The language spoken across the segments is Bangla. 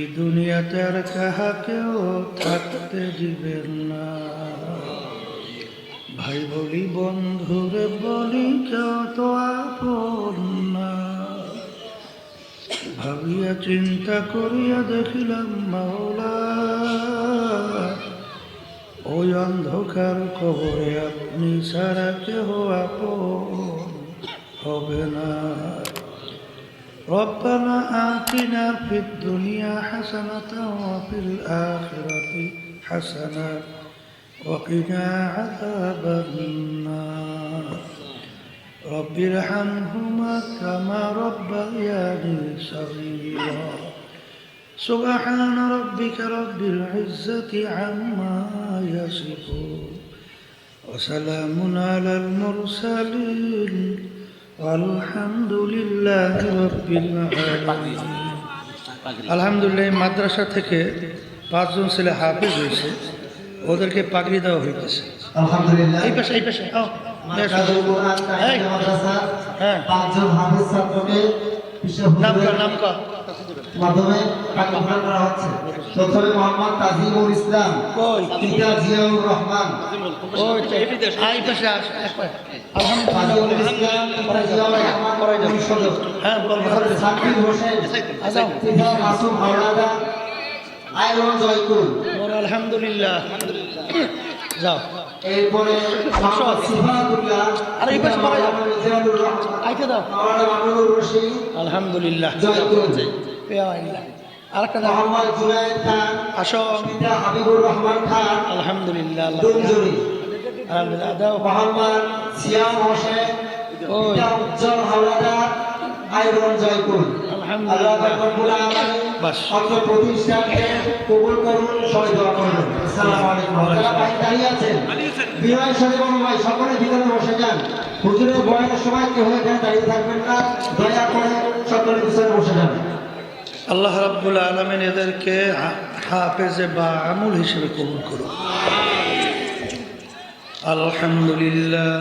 এই দুনিয়াতে আর কাহাকেও থাকতে দিবেন না। ভাই বলি বন্ধুরে বলি কেউ তো আপন না। ভাবিয়া চিন্তা করিয়া দেখিলাম মাওলা, ওই অন্ধকার কবরে আপনি ছাড়া কেহ আপন হবে না। ربنا آتنا في الدنيا حسنة وفي الآخرة حسنة وقنا عذاب النار رب ارحمهما كما ربياني صغيرا سبحان ربك رب العزة عما يصفون وسلام على المرسلين আলহামদুলিল্লাহ রাব্বিল আলামিন। আলহামদুলিল্লাহ, মাদ্রাসা থেকে 5 জন ছেলে হাফেজ হয়েছে, ওদেরকে পাগড়ি দেওয়া হইতেছে। আলহামদুলিল্লাহ, এই পাশে আও মাদ্রাসাতুল কুরআন কারিম মাদ্রাসা 5 জন হাফেজ ছাত্রকে নাম কা মাধ্যমে পাগড়ি প্রদান করা হচ্ছে। প্রথমে মোহাম্মদ তাজিমুল ইসলাম, পিতা জিয়াউর রহমান, এই পাশে আস একবার। তাজিমুল ইসলাম, পিতা জিয়াউর রহমান, পরিষদ সাকিব হোসেন, পিতা মাসুম হাওলাদার, আয়রন জয়কুল। আলহামদুলিল্লাহ, যাও। এরপরে মোহাম্মদ সিফাতুল্লাহ, আর এই পাশে পড়া যাও, জিয়াউর রহমান, আইতে দাও। মাওলানা মামুনুর রশিদ, আলহামদুলিল্লাহ, জয়কুল। আরেকটা মোহাম্মদ জুনায়েদ খান, আসো। পিতা হাবিবুর রহমান খান, আলহামদুলিল্লাহ, দুমজুরি। আলহামদুলিল্লাহ, দাও। মোহাম্মদ সিয়াম হোসেন, পিতা উজ্জ্বল হাওলাদার, আয়রন জয়কুল। আল্লাহ রাব্বুল আলামিন অত্র প্রতিষ্ঠানকে কবুল করুন, সবাই দোয়া করুন। আসসালামু আলাইকুম। যারা বাইরে দাঁড়িয়ে আছেন, বিনয়ের সাথে বলুন, ভাই সকলে ভিতরে বসে যান। হুজুরের বয়ানের সময় কেউ এখানে দাঁড়িয়ে থাকবেন না, দয়া করে সকলে পিছনে বসে যান। আল্লাহ রাব্বুল আলামিন এদেরকে হাফেজে বা আমুল হিসেবে কবুল করুন। আলহামদুলিল্লাহ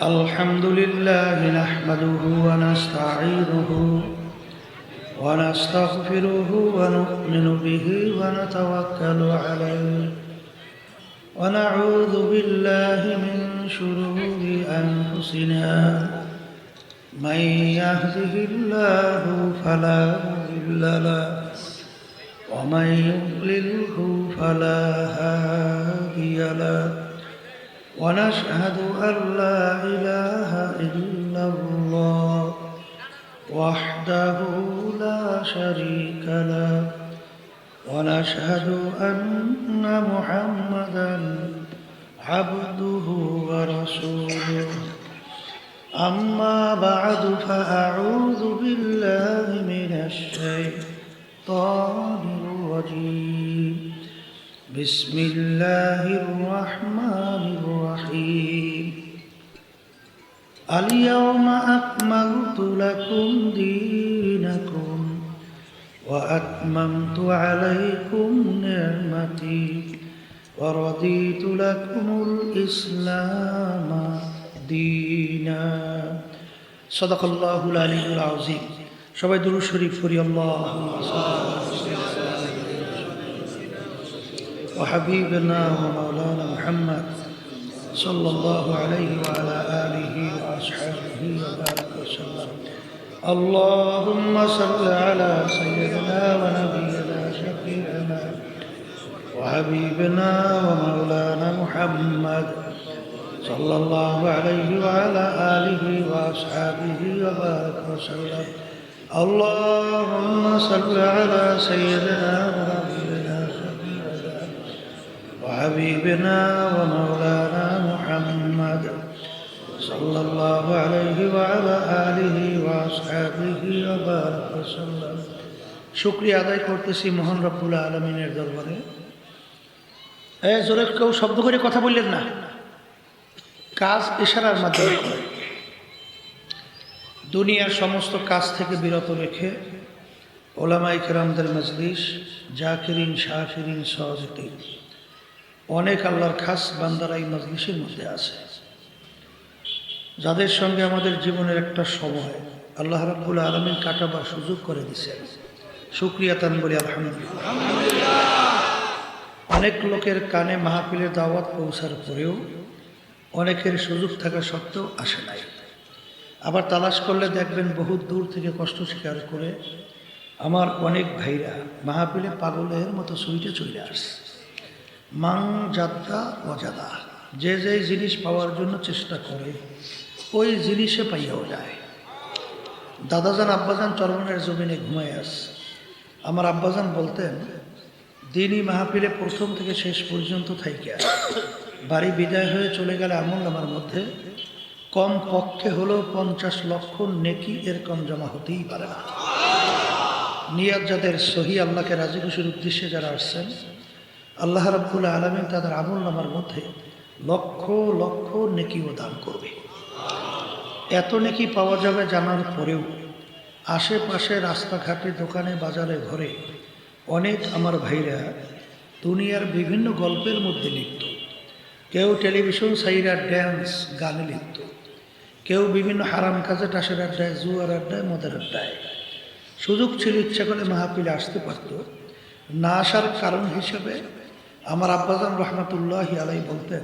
আলহামদুলিল্লাহ নাহমাদুহু ওয়া নাস্তাঈনুহু ওয়া নাস্তাগফিরুহু ওয়া নু'মিনু বিহি ওয়া নাতাওয়াক্কালু আলাইহি ওয়া নাউযু বিল্লাহি মিন শুরুরি আনফুসিনা من يهده الله فلا مضل له ومن يضلله فلا هادي له ونشهد أن لا إله إلا الله وحده لا شريك له ونشهد أن محمدا عبده ورسوله أما بعد فأعوذ بالله من الشيطان الرجيم بسم الله الرحمن الرحيم اليوم أكملت لكم دينكم وأتممت عليكم نعمتي ورضيت لكم الإسلام دينا صدق الله العلي العظيم সবাই দুরূদ শরীফ পড়ি। আল্লাহুম্মা সাল্লি ওয়া হাবিবনা ওয়া মাওলানা মুহাম্মদ সাল্লাল্লাহু আলাইহি ওয়া আলা আলিহি ওয়া আসহাবিহি ওয়া বারাকা ওয়া সাল্লাম। আল্লাহুম্মা সাল্লি আলা সাইয়্যিদিনা ওয়া নাবিয়িনা শাফি'িনা ওয়া হাবিবনা ওয়া মাওলানা মুহাম্মদ صلى الله عليه وعلى آله وأصحابه وبارك وسلم. اللهم صل على سيدنا ونبينا شفيعنا وحبيبنا ومولانا محمد صلى الله عليه وعلى آله وأصحابه وبارك وسلم. শুকরিয়া আদায় করতেছি মহান রব্বুল আলামিনের দরবারে। জোরে কেউ শব্দ করে কথা বললেন না, কাজ ইশারার মাধ্যমে করে। দুনিয়ার সমস্ত কাজ থেকে বিরত রেখে ওলামায়ে কেরামদের মজলিস, জাকিরিন, শাকিরিন, সাজিদিন, অনেক আল্লাহর খাস বান্দারা এই মজলিসের মধ্যে আছে, যাদের সঙ্গে আমাদের জীবনের একটা সময় আল্লাহ রাব্বুল আলামিন কাটাবার সুযোগ করে দিয়েছেন। শুকরিয়া তান বলি আলহামদুলিল্লাহ। অনেক লোকের কানে মাহফিলের দাওয়াত পৌঁছার পরেও অনেকের সুযোগ থাকা সত্ত্বেও আসে নাই। আবার তালাশ করলে দেখবেন বহুত দূর থেকে কষ্ট স্বীকার করে আমার অনেক ভাইরা মাহফিলে পাগলের মতো সুইটে চলে আসে। মাং যাত্রা অজাদা, যে যে জিনিস পাওয়ার জন্য চেষ্টা করে ওই জিনিসে পাইয়াও যায়। দাদাজান আব্বাজান চরমনের জমিনে ঘুমায় আস। আমার আব্বাজান বলতেন, দিনই মাহফিলে প্রথম থেকে শেষ পর্যন্ত থাইকা বাড়ি বিদায় হয়ে চলে গেলে আমল নামার মধ্যে কম পক্ষে হলেও 50 লক্ষ নেকি এর কম জমা হতেই পারে না। নিয়ত যাদের সহি, আল্লাহকে রাজি খুশির উদ্দেশ্যে যারা আসছেন, আল্লাহ রাব্বুল আলামিন তাদের আমল নামার মধ্যে লক্ষ লক্ষ নেকিও দান করবে। এত নেকি পাওয়া যাবে জানার পরেও আশেপাশে রাস্তাঘাটে, দোকানে, বাজারে, ঘরে অনেক আমার ভাইরা দুনিয়ার বিভিন্ন গল্পের মধ্যে লিপ্ত। কেউ টেলিভিশন সাইরা ড্যান্স গানে লিপ্ত, কেউ বিভিন্ন হারাম কাজে, টাসের আড্ডায়, জুয়ার আড্ডায়, মদের আড্ডায়। সুযোগ ছিল, ইচ্ছা করে মাহফিলে আসতে পারত, না আসার কারণ হিসেবে আমার আব্বাজান রহমতুল্লাহি আলাইহি বলতেন,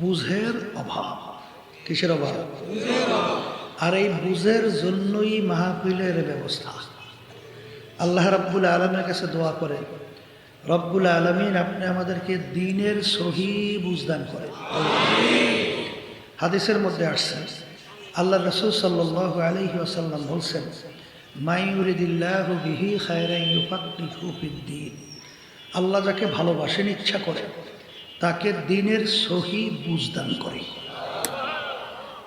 বুঝের অভাব। কিসের অভাব? আর এই বুঝের জন্যই মাহফিলের ব্যবস্থা। আল্লাহ রাব্বুল আলামিনের কাছে দোয়া করে, রব্বুল আলামিন আপনি আমাদেরকে দ্বীনের সহি বুঝদান করেন। হাদিসের মধ্যে আসছে, আল্লাহ রাসূল সাল্লাল্লাহু আলাইহি ওয়াসাল্লাম বলছেন, মা ইউরিদিল্লাহু বিহি খায়রান ইউফাক্কিহু ফিদ্দীন। আল্লাহ যাকে ভালোবাসেন, ইচ্ছা করে, তাকে দ্বীনের সহি বুঝদান করে।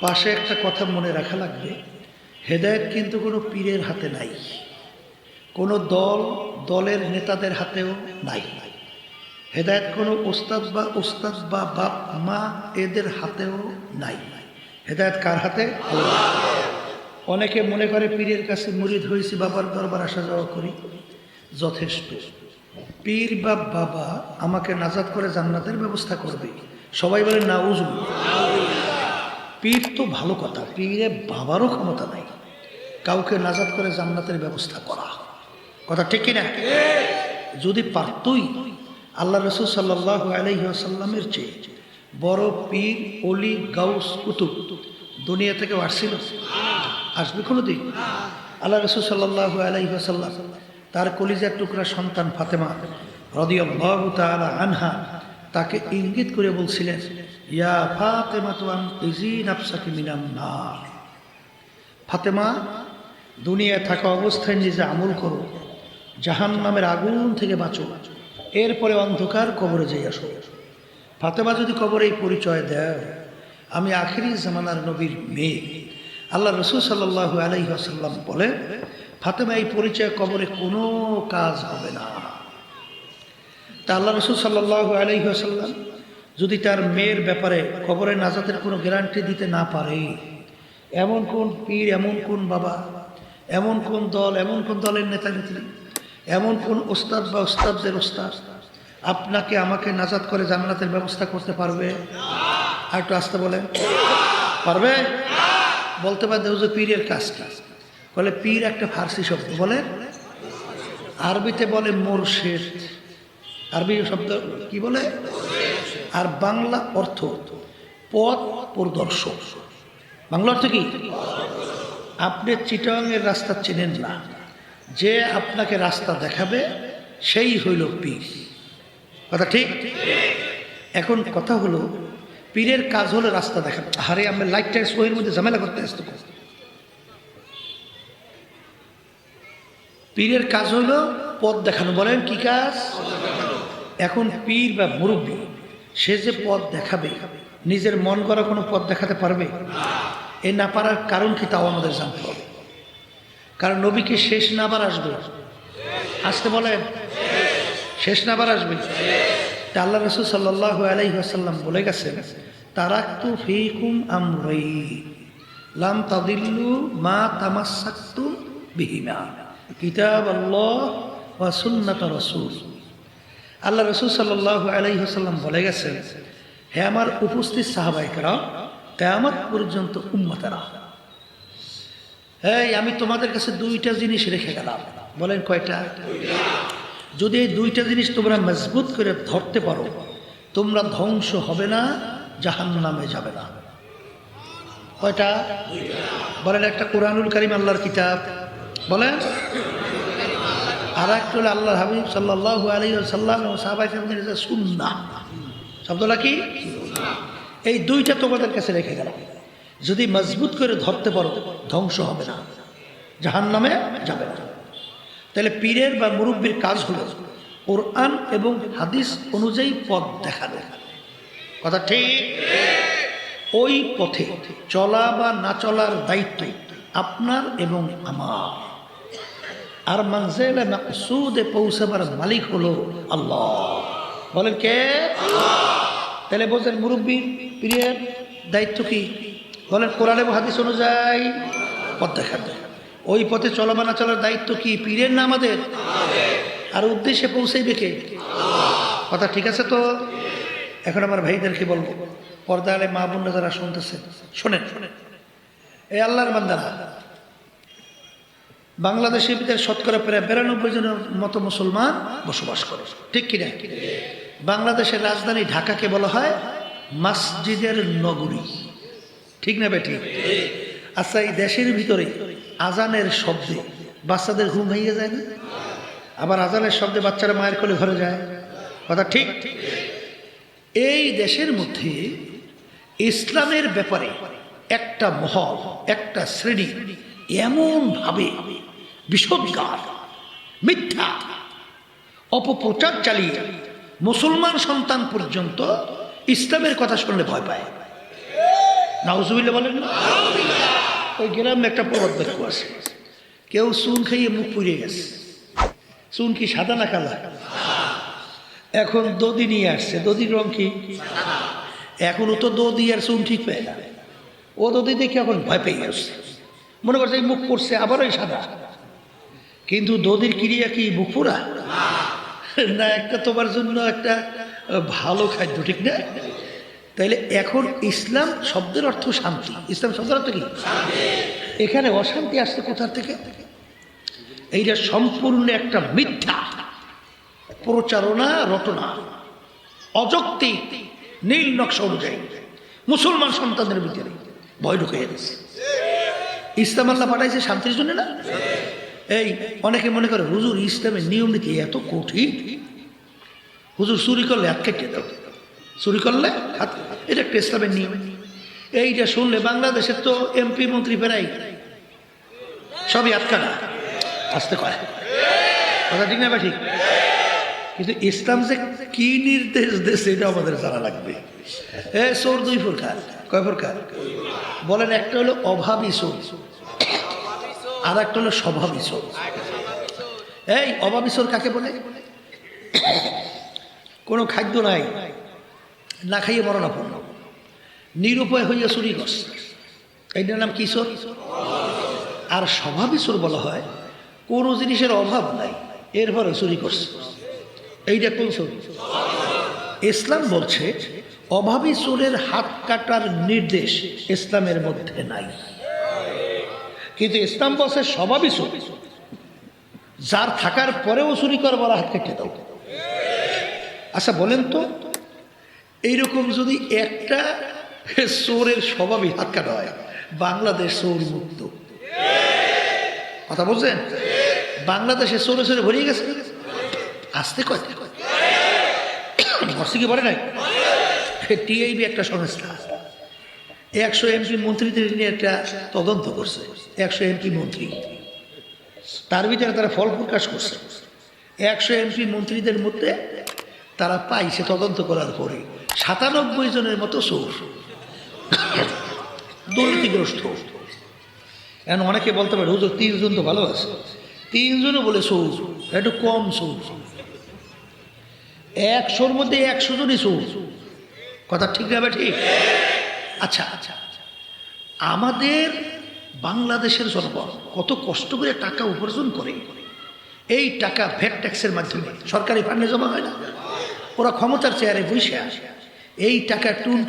পাশে একটা কথা মনে রাখা লাগবে, হেদায়েত কিন্তু কোনো পীরের হাতে নাই, কোনো দলের নেতাদের হাতেও নাই। হেদায়েত কোনো ওস্তাদ বা বাপ মা এদের হাতেও নাই। হেদায়েত কার হাতে? আল্লাহ। অনেকে মনে করে পীরের কাছে মুরিদ হয়েছি, বাবার দরবার আসা যাওয়া করি, যথেষ্ট। পীর বা বাবা আমাকে নাজাত করে জান্নাতের ব্যবস্থা করবে। সবাই বলে নাউজুবিল্লাহ। পীর তো ভালো কথা, পীরে বাবারও ক্ষমতা নাই কাউকে নাজাত করে জান্নাতের ব্যবস্থা করা। কথা ঠিক কিনা? যদি পারতই, আল্লাহ রাসূল সাল্লাল্লাহু আলাইহি ওয়াসাল্লামের চেয়ে বড় পীর, অলি, গাউস, কুতুব দুনিয়া থেকে আসছিল? আসবে কোনোদিন? আল্লাহ রাসূল সাল্লাল্লাহু আলাইহি ওয়াসাল্লাম তার কলিজার টুকরা সন্তান ফাতেমা রাদিয়াল্লাহু তাআলা আনহা তাকে ইঙ্গিত করে বলছিলেন, ইয়া ফাতেমা তুনকিজি নাফসাকি মিনান নার। ফাতেমা, দুনিয়ায় থাকা অবস্থায় নিজে আমল করো, জাহান্নামের আগুন থেকে বাঁচো, এরপরে অন্ধকার কবরে যাই আসো। ফাতেমা যদি কবরে এই পরিচয় দেয়, আমি আখিরি জামানার নবীর মেয়ে, আল্লাহ রাসূল সাল্লাল্লাহু আলাইহি ওয়াসাল্লাম বলে, ফাতেমা এই পরিচয় কবরে কোনো কাজ হবে না। তা আল্লাহ রাসূল সাল্লাল্লাহু আলাইহি ওয়াসাল্লাম যদি তার মেয়ের ব্যাপারে কবরে নাজাতের কোনো গ্যারান্টি দিতে না পারে, এমন কোন পীর, এমন কোন বাবা, এমন কোন দল, এমন কোন দলের নেতা নেত্রী, এমন কোন ওস্তাদ বা ওস্তাদদের ওস্তাদ আপনাকে আমাকে নাজাত করে জান্নাতের ব্যবস্থা করতে পারবে? আর একটু আসতে বলেন, পারবে? বলতে পারে যে পীরের কাজ কি? বলে পীর একটা ফার্সি শব্দ, বলে আরবিতে বলে মোরশেদ। আরবি শব্দ কি বলে? আর বাংলা অর্থ পথ প্রদর্শক। বাংলা অর্থ কি? আপনি চিটাগাংয়ের রাস্তা চেনেন না, যে আপনাকে রাস্তা দেখাবে সেই হইল পীর। কথা ঠিক? এখন কথা হলো, পীরের কাজ হলো রাস্তা দেখানো। আরে আমরা লাইটটা সোয়ের মধ্যে ঝামেলা করতে আসতে, পীরের কাজ হলো পথ দেখানো। বলেন কি কাজ? এখন পীর বা মুরব্বী, সে যে পথ দেখাবে, নিজের মন করা কোনো পথ দেখাতে পারবে? এ না পারার কারণ কি তাও আমাদের জানতে হবে। কারণ নবীকে শেষ না আবার আসবে, আসতে বলেন, শেষ না আবার আসবে। তা আল্লাহ রাসূল সাল্লাল্লাহু আলাইহি ওয়াসাল্লাম বলে গেছেন, তারাকতু ফীকুম আমরাইন লাম তাদিল্লু মা তামাসসাকতুম বিহিমা কিতাবাল্লাহ ওয়া সুন্নাত রাসূল। আল্লাহ রাসূল সাল্লাল্লাহু আলাইহি ওয়াসাল্লাম বলে গেছেন, হে আমার উপস্থিত সাহাবায়ে কেরাম, কিয়ামত পর্যন্ত উম্মতেরা, এই আমি তোমাদের কাছে দুইটা জিনিস রেখে গেলাম, বলেন কয়টা? যদি এই দুইটা জিনিস তোমরা মজবুত করে ধরতে পারো, তোমরা ধ্বংস হবে না, জাহান্নামে যাবে না। কয়টা? বলেন। একটা কোরআনুল কারীম, আল্লাহর কিতাব, বলেন। আর একটা হলো আল্লাহর হাবিব সাল্লাল্লাহু আলাইহি ওয়াসাল্লাম ও সাহাবায়ে কেরামের সুন্নাহ। শব্দটা কি? এই দুইটা তোমাদের কাছে রেখে গেলাম, যদি মজবুত করে ধরতে পারো ধ্বংস হবে না, জাহান্নামে যাবে না। তাহলে পীরের বা মুরব্বির কাজ হলো কোরআন এবং হাদিস অনুযায়ী পথ দেখানো। কথা ঠিক? ওই পথে চলা বা না চলার দায়িত্ব আপনার এবং আমার। আর মানজিলে মাকসুদে পৌঁছাবার মালিক হলো আল্লাহ। বলেন কে? তাহলে বলছেন মুরব্বির পীরের দায়িত্ব কি? বলেন কোরআন এবং হাদিস অনুযায়ী পথ দেখানো। ওই পথে চলা বা না চলার দায়িত্ব কি? পীরের না আমাদের? আর উদ্দেশ্যে পৌঁছাইবে কে? কথা ঠিক আছে তো? এখন আমার ভাইদেরকে বলবো, পর্দা আলে মা বোনরা যারা শুনতেছে শোনেন। এই আল্লাহর বান্দারা, বাংলাদেশের ভিতরে শতকরা প্রায় 92 জনের মতো মুসলমান বসবাস করে, ঠিক কিনা? বাংলাদেশের রাজধানী ঢাকাকে বলা হয় মসজিদের নগরী, ঠিক না বেঠিক? আচ্ছা, এই দেশের ভিতরে আজানের শব্দে বাচ্চাদের ঘুম ভেঙে যায় না? আবার আজানের শব্দে বাচ্চারা মায়ের কোলে ঘরে যায়, কথা ঠিক? এই দেশের মধ্যে ইসলামের ব্যাপারে একটা মহল, একটা শ্রেণী এমন ভাবে বিষোদ্গার, মিথ্যা অপপ্রচার চালিয়ে মুসলমান সন্তান পর্যন্ত ইসলামের কথা শুনলে ভয় পায়। নাউজুবিল্লাহ বলেন না? ওই গ্রামে একটা প্রবাদ বাক্য আছে, কেউ চুন খাইয়ে মুখ পুড়িয়ে গেছে। চুন কি সাদা না কালা? এখন দধি নিয়ে আসছে, দধির রং কি? এখনো তো দধি আর চুন ঠিক পায় না। ও দধি দেখে এখন ভয় পেয়ে আসছে, মনে করছে এই মুখ পড়ছে আবার ওই সাদা। কিন্তু দধির ক্রিয়া কি মুখ পোড়া না? একটা তোমার জন্য একটা ভালো খাদ্য, ঠিক না? তাইলে এখন ইসলাম শব্দের অর্থ শান্তি। ইসলাম শব্দের অর্থ কি? এখানে অশান্তি আসছে কোথা থেকে? এইটা সম্পূর্ণ একটা মিথ্যা প্রচারণা, রটনা, অযৌক্তিক নীল নকশা অনুযায়ী মুসলমান সন্তানদের ভিতরে ভয় ঢুকে গেছে। ইসলাম আল্লাহ পাঠাইছে শান্তির জন্য না? এই অনেকে মনে করে হুজুর ইসলামের নিয়ম নীতি এত কঠিন, হুজুর চুরি করলে হাত কেটে দাও, চুরি করলে হাত, এটা একটা ইসলামের নিয়ম। এইটা শুনলে বাংলাদেশের তো এমপি মন্ত্রী ফেরাই সবই হাত কাটা আসতে করে, কথা ঠিক না বা ঠিক? কিন্তু ইসলাম যে কি নির্দেশ দেয় এটা আমাদের জানা লাগবে। চোর দুই প্রকার, কয় প্রকার বলেন? একটা হলো অভাবী চোর, আর একটা হলো স্বভাবী চোর। এই অভাবী চোর কাকে বলে? কোনো খাদ্য নাই, না খাইয়ে মরণাপন্ন, নিরুপায় হইয়া চুরি করছে, এইটার নাম কি? চোর। আর স্বভাবী চোর বলা হয় কোনো জিনিসের অভাব নাই এরপরে চুরি করছে, এইটা কোন চোর? ইসলাম বলছে অভাবী চোরের হাত কাটার নির্দেশ ইসলামের মধ্যে নাই, কিন্তু ইসলাম বলছে স্বভাবী চোর, যার থাকার পরেও চুরি করবার হাত কেটে দাও। আচ্ছা বলেন তো, এইরকম যদি একটা চোরের স্বভাবই হাত কাটা হয়, বাংলাদেশ চোর মুক্ত, কথা বলছেন? বাংলাদেশে চোরে চোরে ভরিয়ে গেছে, আসতে কয় কি বলে নাই? টিআইবি একটা সংস্থা 100 এমপি মন্ত্রীদের নিয়ে একটা তদন্ত করছে, 100 এমপি মন্ত্রী, তার ভিতরে তারা ফল প্রকাশ করছে। 100 এমপি মন্ত্রীদের মধ্যে তারা পাইছে তদন্ত করার পরে 97 জনের মতো চোর, দুর্নীতিগ্রস্ত। এখন অনেকে বলতে পারে হুজুর 3 জন তো ভালো আছে, 3 জনও বলে চোর, একটু কম চোর। 100-র মধ্যে 100 জনই চোর, কথা ঠিক না? ঠিক। আচ্ছা আচ্ছা, আমাদের বাংলাদেশের জনগণ কত কষ্ট করে টাকা উপার্জন করে, এই টাকা ভ্যাট ট্যাক্সের মাধ্যমে সরকারি ফান্ডে জমা হয় না? ওরা ক্ষমতার চেয়ারে বসে আসে, এই টাকা টুন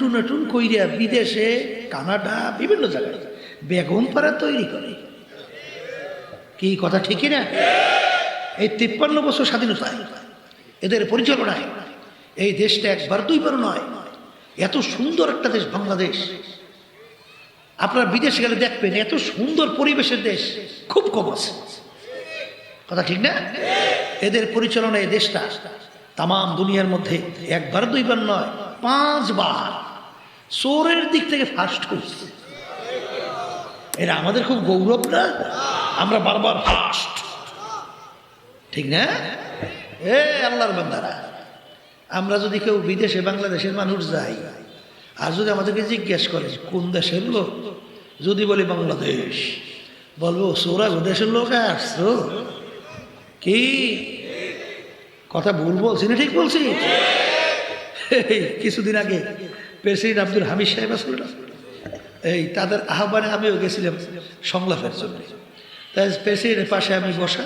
কইরা বিদেশে, কানাডা, বিভিন্ন জায়গায় বেগম পাড়া তৈরি করে, কি কথা ঠিকই না? এই 53 বছর স্বাধীনতায় এদের পরিচালনায় এই দেশটা একবার দুইবার নয়, এত সুন্দর একটা দেশ বাংলাদেশ। আপনারা বিদেশে গেলে দেখবেন এত সুন্দর পরিবেশের দেশ খুব কম আছে। কথা ঠিক না? এদের পরিচালনায় এই দেশটা তাম দুনিয়ার মধ্যে একবার দুইবার নয় 5 বার চোরের দিক থেকে ফার্স্ট হয়েছে। এটা আমাদের খুব গৌরব না? আমরা বারবার ফার্স্ট, ঠিক না? আল্লাহর বান্দারা, আমরা যদি কেউ বিদেশে বাংলাদেশের মানুষ যাই আর যদি আমাদেরকে জিজ্ঞেস করে কোন দেশের লোক, যদি বলি বাংলাদেশ, বলবো সোরা দেশের লোক আসছো কি? কথা ভুল বলছি না ঠিক বলছি? কিছুদিন আগে প্রেসিডেন্ট আব্দুল হামিদ সাহেব আসল, তাদের আহ্বানে আমিও গেছিলাম সংলাপের জন্য। তাই প্রেসিডেন্টের পাশে আমি বসা।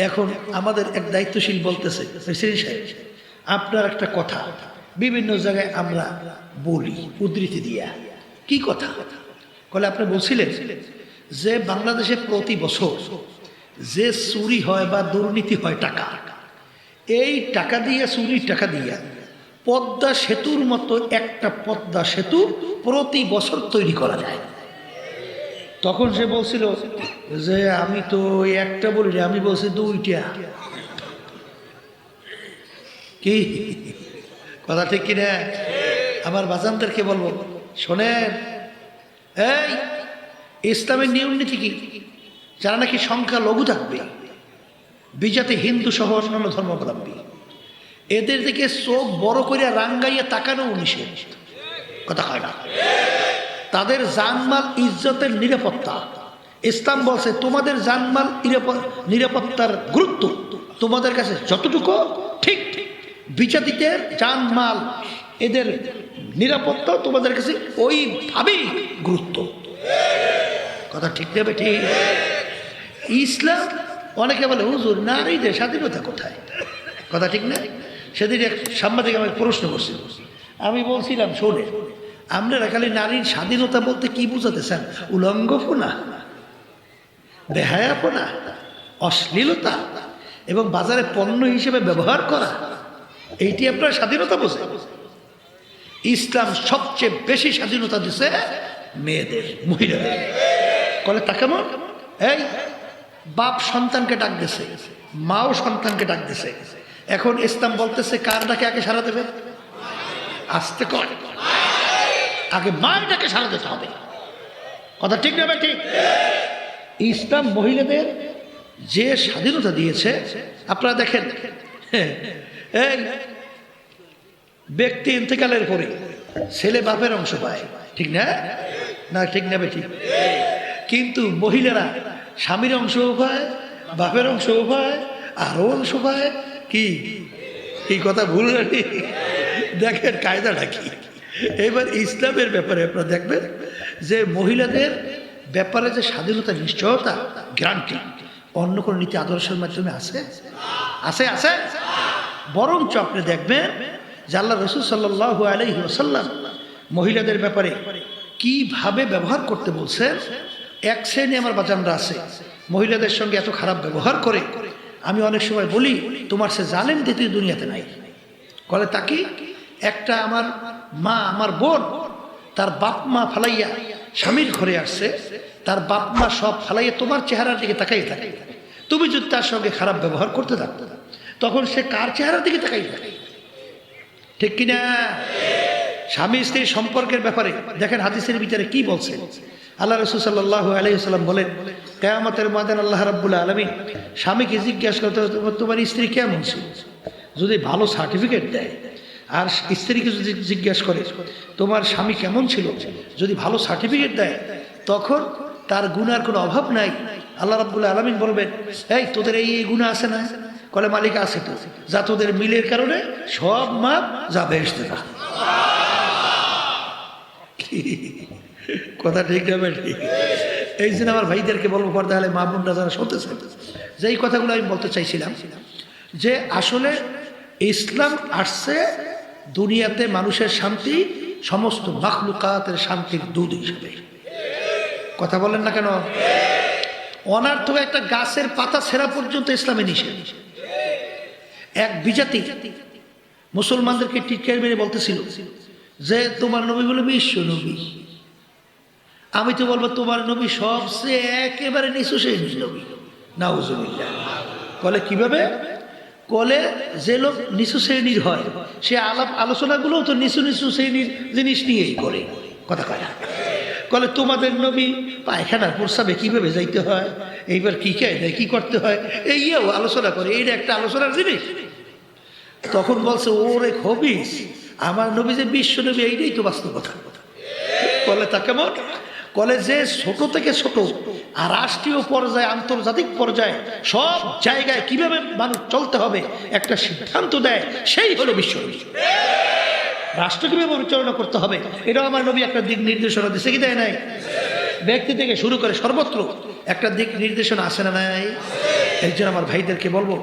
এখন আমাদের এক দায়িত্বশীল বলতেছে, প্রেসিডেন্ট সাহেব আপনার একটা কথা বিভিন্ন জায়গায় আমরা বলি উদ্ধৃতি দিয়া। কি কথা? বলে আপনি বলছিলেন যে বাংলাদেশে প্রতি বছর যে চুরি হয় বা দুর্নীতি হয় টাকা, এই টাকা দিয়ে চুরির টাকা দিয়া পদ্মা সেতুর মতো একটা পদ্মা সেতু প্রতি বছর তৈরি করা যায়। তখন সে বলছিল যে আমি তো একটা বলি, আমি বলছি 2টা। কি কথা ঠিক কিনা? আমার বাজানদেরকে বলবো, শোনেন, এই ইসলামের নিয়ম নীতি কি? যারা নাকি সংখ্যা লঘু থাকবে, বিজাতি হিন্দু সহ অন্যান্য ধর্মাবলম্বী, এদের দিকে চোখ বড় করে রাঙ্গাইয়া তাকানো নিষেধ। কথা হয় না? তাদের জানমাল ইজ্জতের নিরাপত্তা ইসলাম বলছে, তোমাদের জানমাল নিরাপত্তার গুরুত্ব তোমাদের কাছে যতটুকু, ঠিক বিজাতিদের জানমাল এদের নিরাপত্তা তোমাদের কাছে ওইভাবেই গুরুত্ব। কথা ঠিক দেবে? ঠিক। ইসলাম অনেকে বলে হুজুর নারীদের স্বাধীনতা কোথায়? কথা ঠিক না? সেদিন এক সাংবাদিক আমাকে প্রশ্ন করছিল, আমি বলছিলাম শোনে, আপনারা খালি নারীর স্বাধীনতা বলতে কি বুঝাতে চান? উলঙ্গপনা, বেহায়াপনা, অশ্লীলতা এবং বাজারে পণ্য হিসেবে ব্যবহার করা, এইটি আপনার স্বাধীনতা বোঝে? ইসলাম সবচেয়ে বেশি স্বাধীনতা দিছে মেয়েদের, মহিলাদের। বলে তা কেমন? এই বাপ সন্তানকে ডাক দিছে, মাও সন্তানকে ডাক দিছে। এখন ইসলাম বলতেছে কার ডাকে আগে সাড়া দেবে? আসতে কর, আগে মায়ের ডাকে সাড়া দিতে হবে। কথা ঠিক না? ঠিক। ইসলাম মহিলাদের যে স্বাধীনতা দিয়েছে, আপনারা দেখেন, এই ব্যক্তি ইন্তেকালের পরে ছেলে বাপের অংশ পায়, ঠিক না? না ঠিক না? ঠিক। কিন্তু মহিলারা স্বামীর অংশও পায়, বাপের অংশও পায়, আরও অংশ পায়। কি এই কথা ভুল নাকি? দেখেন কায়দাটা কি। এবার ইসলামের ব্যাপারে আপনারা দেখবেন যে মহিলাদের ব্যাপারে যে স্বাধীনতা, নিশ্চয়তা, গ্যারান্টি অন্য কোনো নীতি আদর্শের মাধ্যমে আছে? আছে? আছে। বরঞ্চ আপনি দেখবেন যে আল্লাহ রাসূল সাল্লাল্লাহু আলাইহি ওয়াসাল্লাম মহিলাদের ব্যাপারে কিভাবে ব্যবহার করতে বলছেন। এক শ্রেণী আমার বাজানরা আছে মহিলাদের সঙ্গে এত খারাপ ব্যবহার করে, আমি অনেক সময় বলি তোমার সে জালেম দ্বিতীয় দুনিয়াতে নাই। বলে তাকে একটা আমার মা, আমার বোন, তার বাপ মা ফালাইয়া স্বামীর ঘরে আসছে, তার বাপ মা সব ফালাইয়া তোমার চেহারার দিকে তাকাই থাকে। তুমি যদি তার সঙ্গে খারাপ ব্যবহার করতে থাকতো, তখন সে কার চেহারার দিকে তাকাই থাকে? ঠিক কিনা? স্বামী স্ত্রীর সম্পর্কের ব্যাপারে দেখেন হাদিসের ভিতরে কি বলছে। আল্লাহ রাসূল সাল্লাল্লাহু আলাইহি ওয়াসাল্লাম বলেন, কিয়ামতের ময়দানে আল্লাহ রাব্বুল আলামিন স্বামীকে জিজ্ঞাসা করতে, তোমার স্ত্রী কেমন ছিল? যদি ভালো সার্টিফিকেট দেয়, আর স্ত্রীকে যদি জিজ্ঞাসা করে তোমার স্বামী কেমন ছিল, যদি ভালো সার্টিফিকেট দেয়, তখন তার গুনার কোনো অভাব নাই। আল্লাহ রাব্বুল আলামিন বলবেন, এই তোদের এই গুনাহ আছে না? বলে মালিক আছে তো, যা তোদের মিলের কারণে সব মাপ যা বেহেশতে যা। কথা ঠিক যাবে? ঠিক। এই জন্য আমার ভাইদেরকে বলবো, পর্দা হলে মা বোনরা যারা শুনতেছে, যে এই কথাগুলো আমি বলতে চাইছিলাম যে আসলে ইসলাম আসছে দুনিয়াতে মানুষের শান্তি, সমস্ত মাখলুকাতের শান্তির দূত হিসেবে। কথা বলেন না কেন? অনার্থক একটা গাছের পাতা ছেঁড়া পর্যন্ত ইসলামে নিষেধ। এক বিজাতি মুসলমানদেরকে টিটকারি মেরে বলতেছিল যে তোমার নবী বলে বিশ্ব নবী। আমি তো বলবো তোমার নবী সবচেয়ে একেবারে নিচু শ্রেণীর নবী। নাউজুবিল্লাহ। বলে কিভাবে? কলে যে লোক নিচু শ্রেণীর হয় সে আলাপ আলোচনাগুলোও তো নিচু নিচু শ্রেণীর জিনিস নিয়েই করে, কথা কয় না। কলে তোমাদের নবী পায়খানার প্রস্রাবে কিভাবে যাইতে হয়, এইবার কি খায় দেয়, কি করতে হয়, এইও আলোচনা করে। এইটা একটা আলোচনার জিনিস। তখন বলছে ওরে খবিস, আমার নবী যে বিশ্ব নবী, এইটাই তো বাস্তব কথা। বলে তা কেমন? কলে যে ছোট থেকে ছোট আর রাষ্ট্রীয় পর্যায়ে আন্তর্জাতিক পর্যায়ে সব জায়গায় কিভাবে মানুষ চলতে হবে একটা সিদ্ধান্ত দেয়, সেই হলো বিশ্ব নবী। রাষ্ট্র কিভাবে পরিচালনা করতে হবে এটাও আমার নবী একটা দিক নির্দেশনা দিচ্ছে, কি দেয় নাই? ব্যক্তি থেকে শুরু করে সর্বত্র একটা দিক নির্দেশনা আসে না নাই? একজন আমার ভাইদেরকে বলবো,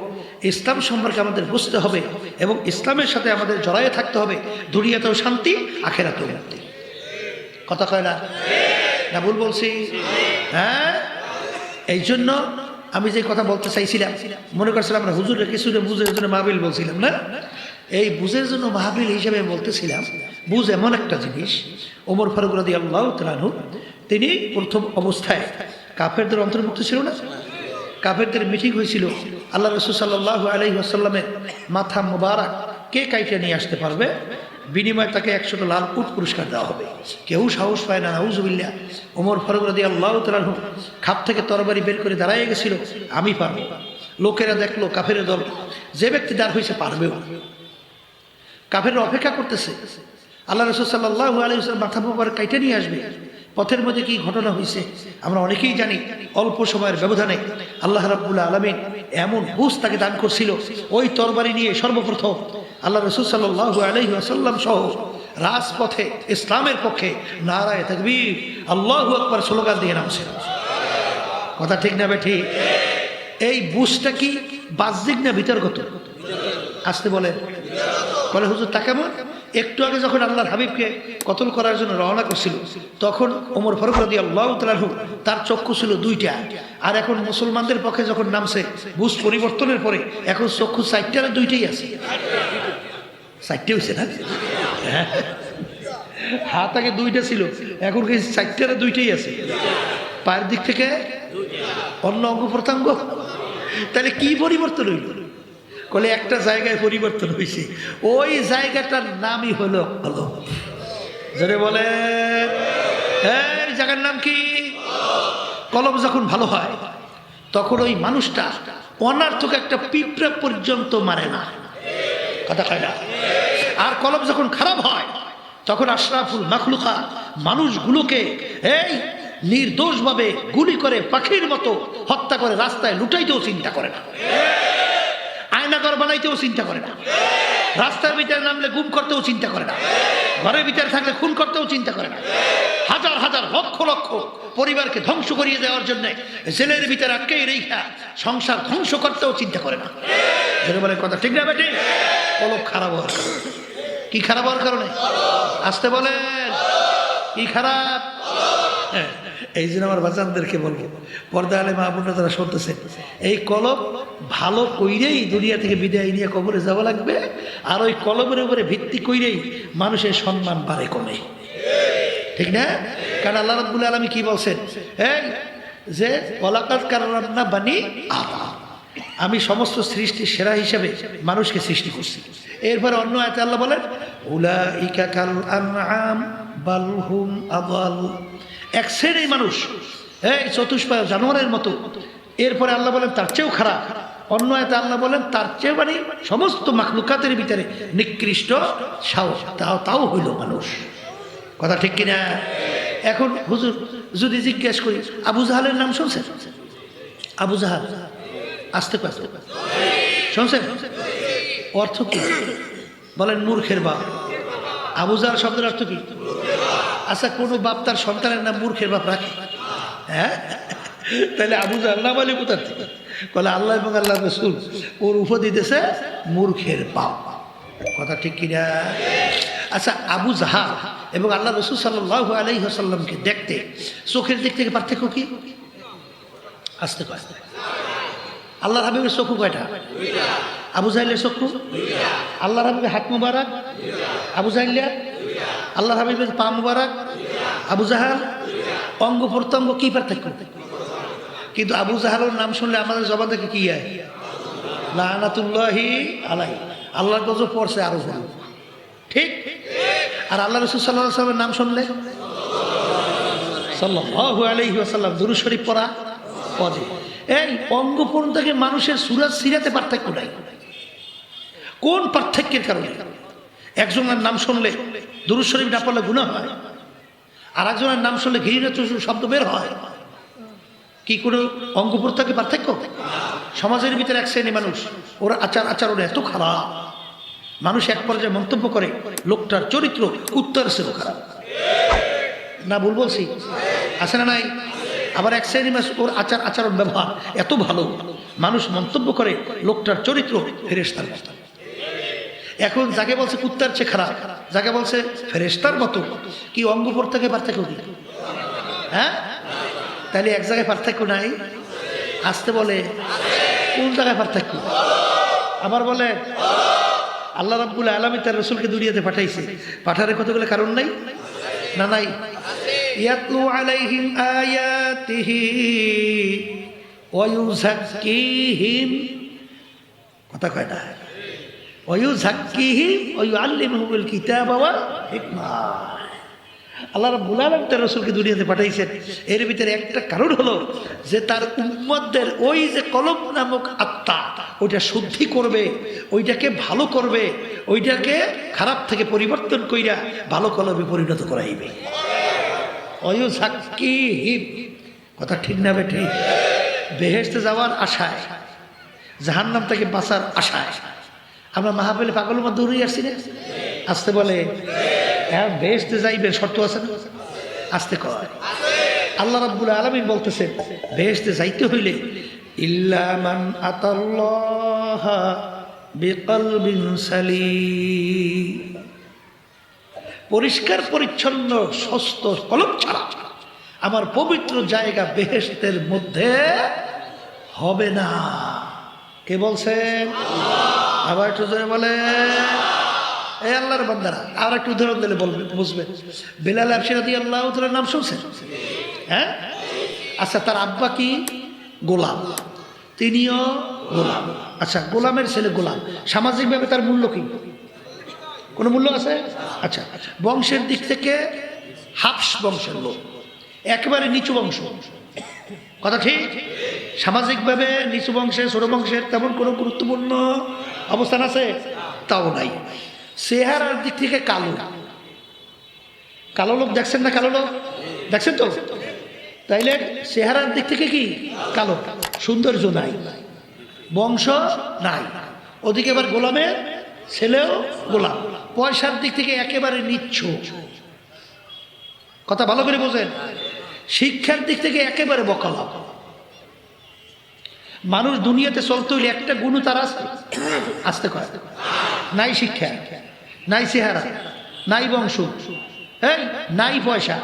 ইসলাম সম্পর্কে আমাদের বুঝতে হবে এবং ইসলামের সাথে আমাদের জড়ায়ে থাকতে হবে। দুনিয়াতেও শান্তি, আখেরাতেও মুক্তি। কথা কয় না? না ভুল বলছি? হ্যাঁ, এই জন্য আমি যে কথা বলতে চাইছিলাম, মনে করছিলাম আমরা হুজুরের কিছু বুঝের জন্য মাহবিল বলছিলাম না, এই বুঝের জন্য মাহবিল হিসেবে বলতেছিলাম। বুঝ এমন একটা জিনিস, ওমর ফারুক রাদিয়াল্লাহু তাআলা আনহু তিনি প্রথম অবস্থায় কাফেরদের অন্তর্ভুক্ত ছিল না? কাফেরদের মিটিং হয়েছিল, আল্লাহ রাসূল সাল্লাল্লাহু আলাইহি ওয়াসাল্লামের মাথা মোবারক কে কাইটে নিয়ে আসতে পারবে, বিনিময়ে তাকে 100টা লাল উট পুরস্কার দেওয়া হবে। কেউ সাহস পায় না। নাউজুবিল্লাহ। ওমর ফারুক রাদিয়াল্লাহু তাআলা আনহু খাপ থেকে তরবারি বের করে দাঁড়ায় গেছিল, আমি পারবো। লোকেরা দেখলো কাফের দল, যে ব্যক্তি দাঁড় হয়েছে পারবেও। কাফেররা অপেক্ষা করতেছে, আল্লাহ রাসূল সাল্লাল্লাহু আলাইহি ওয়াসাল্লাম মাথা মোবারক কাইটে নিয়ে আসবে। পথের মধ্যে কি ঘটনা হয়েছে আমরা অনেকেই জানি। অল্প সময়ের ব্যবধানে আল্লাহ রাব্বুল আলামিন এমন বুঝ তাকে দান করছিল, ওই তরবারি নিয়ে সর্বপ্রথম আল্লাহ রাসূল সাল্লাল্লাহু আলাইহি ওয়াসাল্লাম সহ রাজপথে ইসলামের পক্ষে নারায়ে তাকবীর, আল্লাহু আকবার স্লোগান দিয়ে নামছে। কথা ঠিক না বেঠি? এই বুঝটা কি বাহ্যিক না ভিতরগত? আসতে বলে বলে হুজুর তা কেমন? একটু আগে যখন আল্লাহর হাবিবকে কতল করার জন্য রওনা করছিল, তখন ওমর ফারুক রাদিয়াল্লাহু তাআলা আনহু তার চক্ষু ছিল 2টা, আর এখন মুসলমানদের পক্ষে যখন নামছে বুঝ পরিবর্তনের পরে এখন চক্ষু 4টার 2টাই আছে। 4টে হয়েছে না? হাত আগে 2টা ছিল, এখন কি 4টার 2টাই আছে। পায়ের দিক থেকে অন্য অঙ্গ প্রত্যঙ্গ, তাহলে কি পরিবর্তন হইল? বলে একটা জায়গায় পরিবর্তন হয়েছে, ওই জায়গাটার নামই হলো কলব। যারা বলে এই জায়গার নাম কি? কলব যখন ভালো হয় তখন ওই মানুষটা অনার্থক একটা পিঁপড়া পর্যন্ত মারে না, কথা কয় না। আর কলব যখন খারাপ হয় তখন আশরাফুল মাখলুকাত মানুষগুলোকে এই নির্দোষভাবে গুলি করে পাখির মতো হত্যা করে, রাস্তায় লুটাইতেও চিন্তা করে না, আয়নাঘর বানাইতেও চিন্তা করে না, রাস্তার ভিতরে নামলে গুম করতেও চিন্তা করে না, ঘরের ভিতরে থাকলে খুন করতেও চিন্তা করে না, হাজার হাজার লক্ষ লক্ষ পরিবারকে ধ্বংস করিয়ে দেওয়ার জন্য জেলের ভিতরে আটকেই রেখা সংসার ধ্বংস করতেও চিন্তা করে না। বলে কথা ঠিক না বেটে? কলব খারাপ হওয়ার কারণে। কি খারাপ হওয়ার কারণে? আসতে বলেন কি খারাপ? এই জন্য আমার বাচ্চাদেরকে বলবো, পর্দা আলে মা বোনরা তারা শুনতেছে, এই কলব ভালো কইরেই দুনিয়া থেকে বিদায় নিয়ে কবরে যাওয়া লাগবে। আর ওই কলবের উপরে ভিত্তি কইরেই মানুষের সম্মান বাড়ে কমে, ঠিক না? কারণ আল্লাহ রাব্বুল আলামিন কি বলছেন? এই যে ওয়ালাকাদ কাররামনা বানি আদম, আমি সমস্ত সৃষ্টির সেরা হিসেবে মানুষকে সৃষ্টি করছি। এরপরে অন্য আয়াতে আল্লাহ বলেন উলাইকা কাল আনআম বাল হুম আদাল, এক শ্রেণীর মানুষ এই চতুষ্পায় জানোয়ারের মতো। এরপরে আল্লাহ বলেন তার চেয়েও খারাপ। অন্য আয়াতে আল্লাহ বলেন তার চেয়ে মানে সমস্ত মাখলুকাতের ভিতরে নিকৃষ্ট তাও হইল মানুষ। কথা ঠিক কিনা? এখন হুজুর যদি জিজ্ঞেস করি আবু জাহালের নাম শুনছেন? আবু জাহাল, আসতে পারতে শুনছেন? অর্থ কি বলেন? মূর্খের বাপ। আবু জাহাল শব্দের অর্থ কি? আচ্ছা, কোনো বাপ তার সন্তানের নাম মূর্খের বাপ রাখে? হ্যাঁ, তাহলে আবু জাহাল নাম আলী কোথার থেকে? বলে আল্লাহ এবং আল্লাহ রাসূল ওর উপাধি দিতেছে মূর্খের বাপ। কথা ঠিক কিনা? আচ্ছা, আবু জাহাল এবং আল্লাহ রাসূল সাল্লাল্লাহু আলাইহি ওয়াসাল্লামকে দেখতে চোখের দিক থেকে পার্থক্য কি? আসতে কয় আল্লাহর হাবিবের চক্ষু কয়টা? আবু জাহেলের চক্ষু? আল্লাহর হাবিবের হাত মুবারক? আবু জাহেলিয়া? আল্লাহর হাবিবের পা মুবারক? আবু জাহাল? অঙ্গ প্রত্যঙ্গ কি পার্থক্য? কিন্তু আবু জাহালের নাম শুনলে আমাদের জবান থেকে কি হয়? লানাতুল্লাহি আলাইহি, আল্লাহর গজব পড়ছে আরো ভালো, ঠিক? আর আল্লাহ রাসূল সাল্লাল্লাহু আলাইহি ওয়াসাল্লামের নাম শুনলে সাল্লাল্লাহু আলাইহি ওয়াসাল্লাম দুরূদ শরীফ পড়া পড়ে। এই অঙ্গ প্রত্যঙ্গ থেকে মানুষের সুরাত সিরাতে পার্থক্য নাই। কোন পার্থক্যের কারণে? একজনের নাম শুনলে দুরূদ শরীফ না পড়লে গুনাহ হয়, আর একজনের নাম শুনলে ঘৃণিত শব্দ বের হয়। কি কোনো অঙ্গ প্রত্যঙ্গে পার্থক্য? সমাজের ভিতরে এক শ্রেণী মানুষ, ওর আচরণ এত খারাপ, মানুষ এক পর্যায়ে মন্তব্য করে লোকটার চরিত্র কুত্তার চেয়েও খারাপ। না ভুল বলছি? আছে না নাই? আবার এক শ্রেণী মানুষ, ওর আচরণ ব্যবহার এত ভালো, মানুষ মন্তব্য করে লোকটার চরিত্র ফেরেশতার মতো। এখন যাকে বলছে কুত্তার চেয়ে খারাপ, যাকে বলছে ফেরেশতার মতো, কি অঙ্গ প্রত্যঙ্গে পার্থক্য কি? হ্যাঁ, তাহলে এক জায়গায় পার্থক্য নাই? আসতে বলে কোন জায়গায় পার্থক্য? আবার বলে আল্লাহ রাব্বুল আলামিন তার রাসূলকে দুনিয়াতে পাঠাইছে, পাঠানোর কতগুলো কারণ নাই? না নাই? ইয়াতলু আলাইহিম আয়াতিহি ওয়া ইউযাক্কিহিম, কথা কয় না? ওয়া ইউযাক্কিহিম ওয়া ইউআল্লিমুহুমুল কিতাবা ওয়াল হিকমা। আল্লাহ রাব্বুল আলামিন তার রাসূলকে দুনিয়াতে পাঠাইছেন, এর ভিতরে একটা কারণ হলো যে তার উম্মতদের ওই যে কলব নামক আত্মা, ওইটা শুদ্ধি করবে, ওইটাকে ভালো করবে, ওইটাকে খারাপ থেকে পরিবর্তন কইরা ভালো কলবে পরিণত করাইবে। ওয়ুযাক্কিহিম, কথা ঠিক না বেঠিক? বেহেশতে যাওয়ার আশায়, জাহান্নাম থেকে বাঁচার আশায় আমরা মাহফিলে পাগলের মধ্যে উড়ে আসছি না? আসতে বলে হ্যাঁ, বেহেশতে যাইবে, শর্ত আছে না? আসতে কয়। আল্লাহ রাব্বুল আলামিন বলতেছেন বেহেশতে যাইতে হইলে ইল্লা মান আতাল্লাহ বিকলবিন সালিম, পরিষ্কার পরিচ্ছন্ন সুস্থ কলব ছাড়া আমার পবিত্র জায়গা বেহেশতের মধ্যে হবে না। কে বলছেন? আবার একটু জোরে বলে। এই আল্লাহর বান্দারা, আর একটু উদাহরণ দিলে বলবে, বুঝবে। বেলাল হাবশী রাদিয়াল্লাহু তাআলার নাম শুনছেন? হ্যাঁ, আচ্ছা, তার আব্বা কি? গোলাম, তিনিও গোলাম। আচ্ছা, গোলামের ছেলে গোলাম, সামাজিকভাবে তার মূল্য কি? কোনো মূল্য আছে? আচ্ছা, বংশের দিক থেকে হাফস বংশের লোক, একেবারে নিচু বংশ, কথা ঠিক? সামাজিকভাবে নিচু বংশের, ছোট বংশের তেমন কোনো গুরুত্বপূর্ণ অবস্থান আছে? তাও নাই। চেহারার দিক থেকে কালো, কালো লোক দেখছেন না? কালো লোক দেখছেন তো? তাইলে চেহারার দিক থেকে কি কালো, সৌন্দর্য নাই, বংশ নাই। ওদিকে এবার গোলামের ছেলেও গোলাম, পয়সার দিক থেকে একেবারে নিচ্ছ, কথা ভালো করে বোঝেন। শিক্ষার দিক থেকে একেবারে বকালা। মানুষ দুনিয়াতে চলতে হইলে একটা গুণ তার আছে, আসতে কয় নাই শিক্ষা, নাই চেহারা, নাই বংশ, এই নাই পয়সা,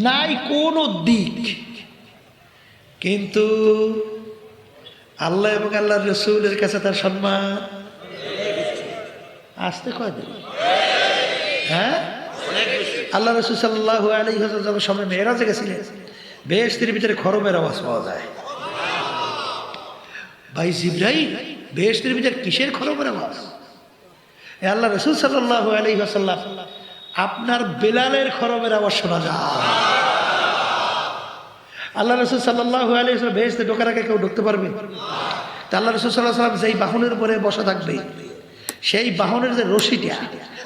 নাই কোন দিক। কিন্তু আল্লাহ এবং আল্লাহর রাসূলের কাছে তার সম্মান আসতে কয় দিন। হ্যাঁ, আল্লাহ রাসূল সাল্লাল্লাহু আলাইহি ওয়াসাল্লাম সামনে মেরাজে গেছিলেন, বেহেশতের ভিতরে খরমের আওয়াজ পাওয়া যায়। ভাই জিবরাইল, বেহেশতের ভিতরে কিসের খরমের আওয়াজ? আল্লাহ রাসূল সাল্লাল্লাহু আলাইহি ওয়াসাল্লাম, আপনার বেলালের খরমের আওয়াজ শোনা যায়। আল্লাহ রাসূল সাল্লাল্লাহু আলাইহি ওয়াসাল্লাম বেহেশতে ঢোকার আগে কেউ ঢুকতে পারবে? তা আল্লাহ রাসূল সাল্লাল্লাহু আলাইহি ওয়াসাল্লাম যেই বাহনের উপরে বসা থাকবে, সেই বাহনের যে রশিটা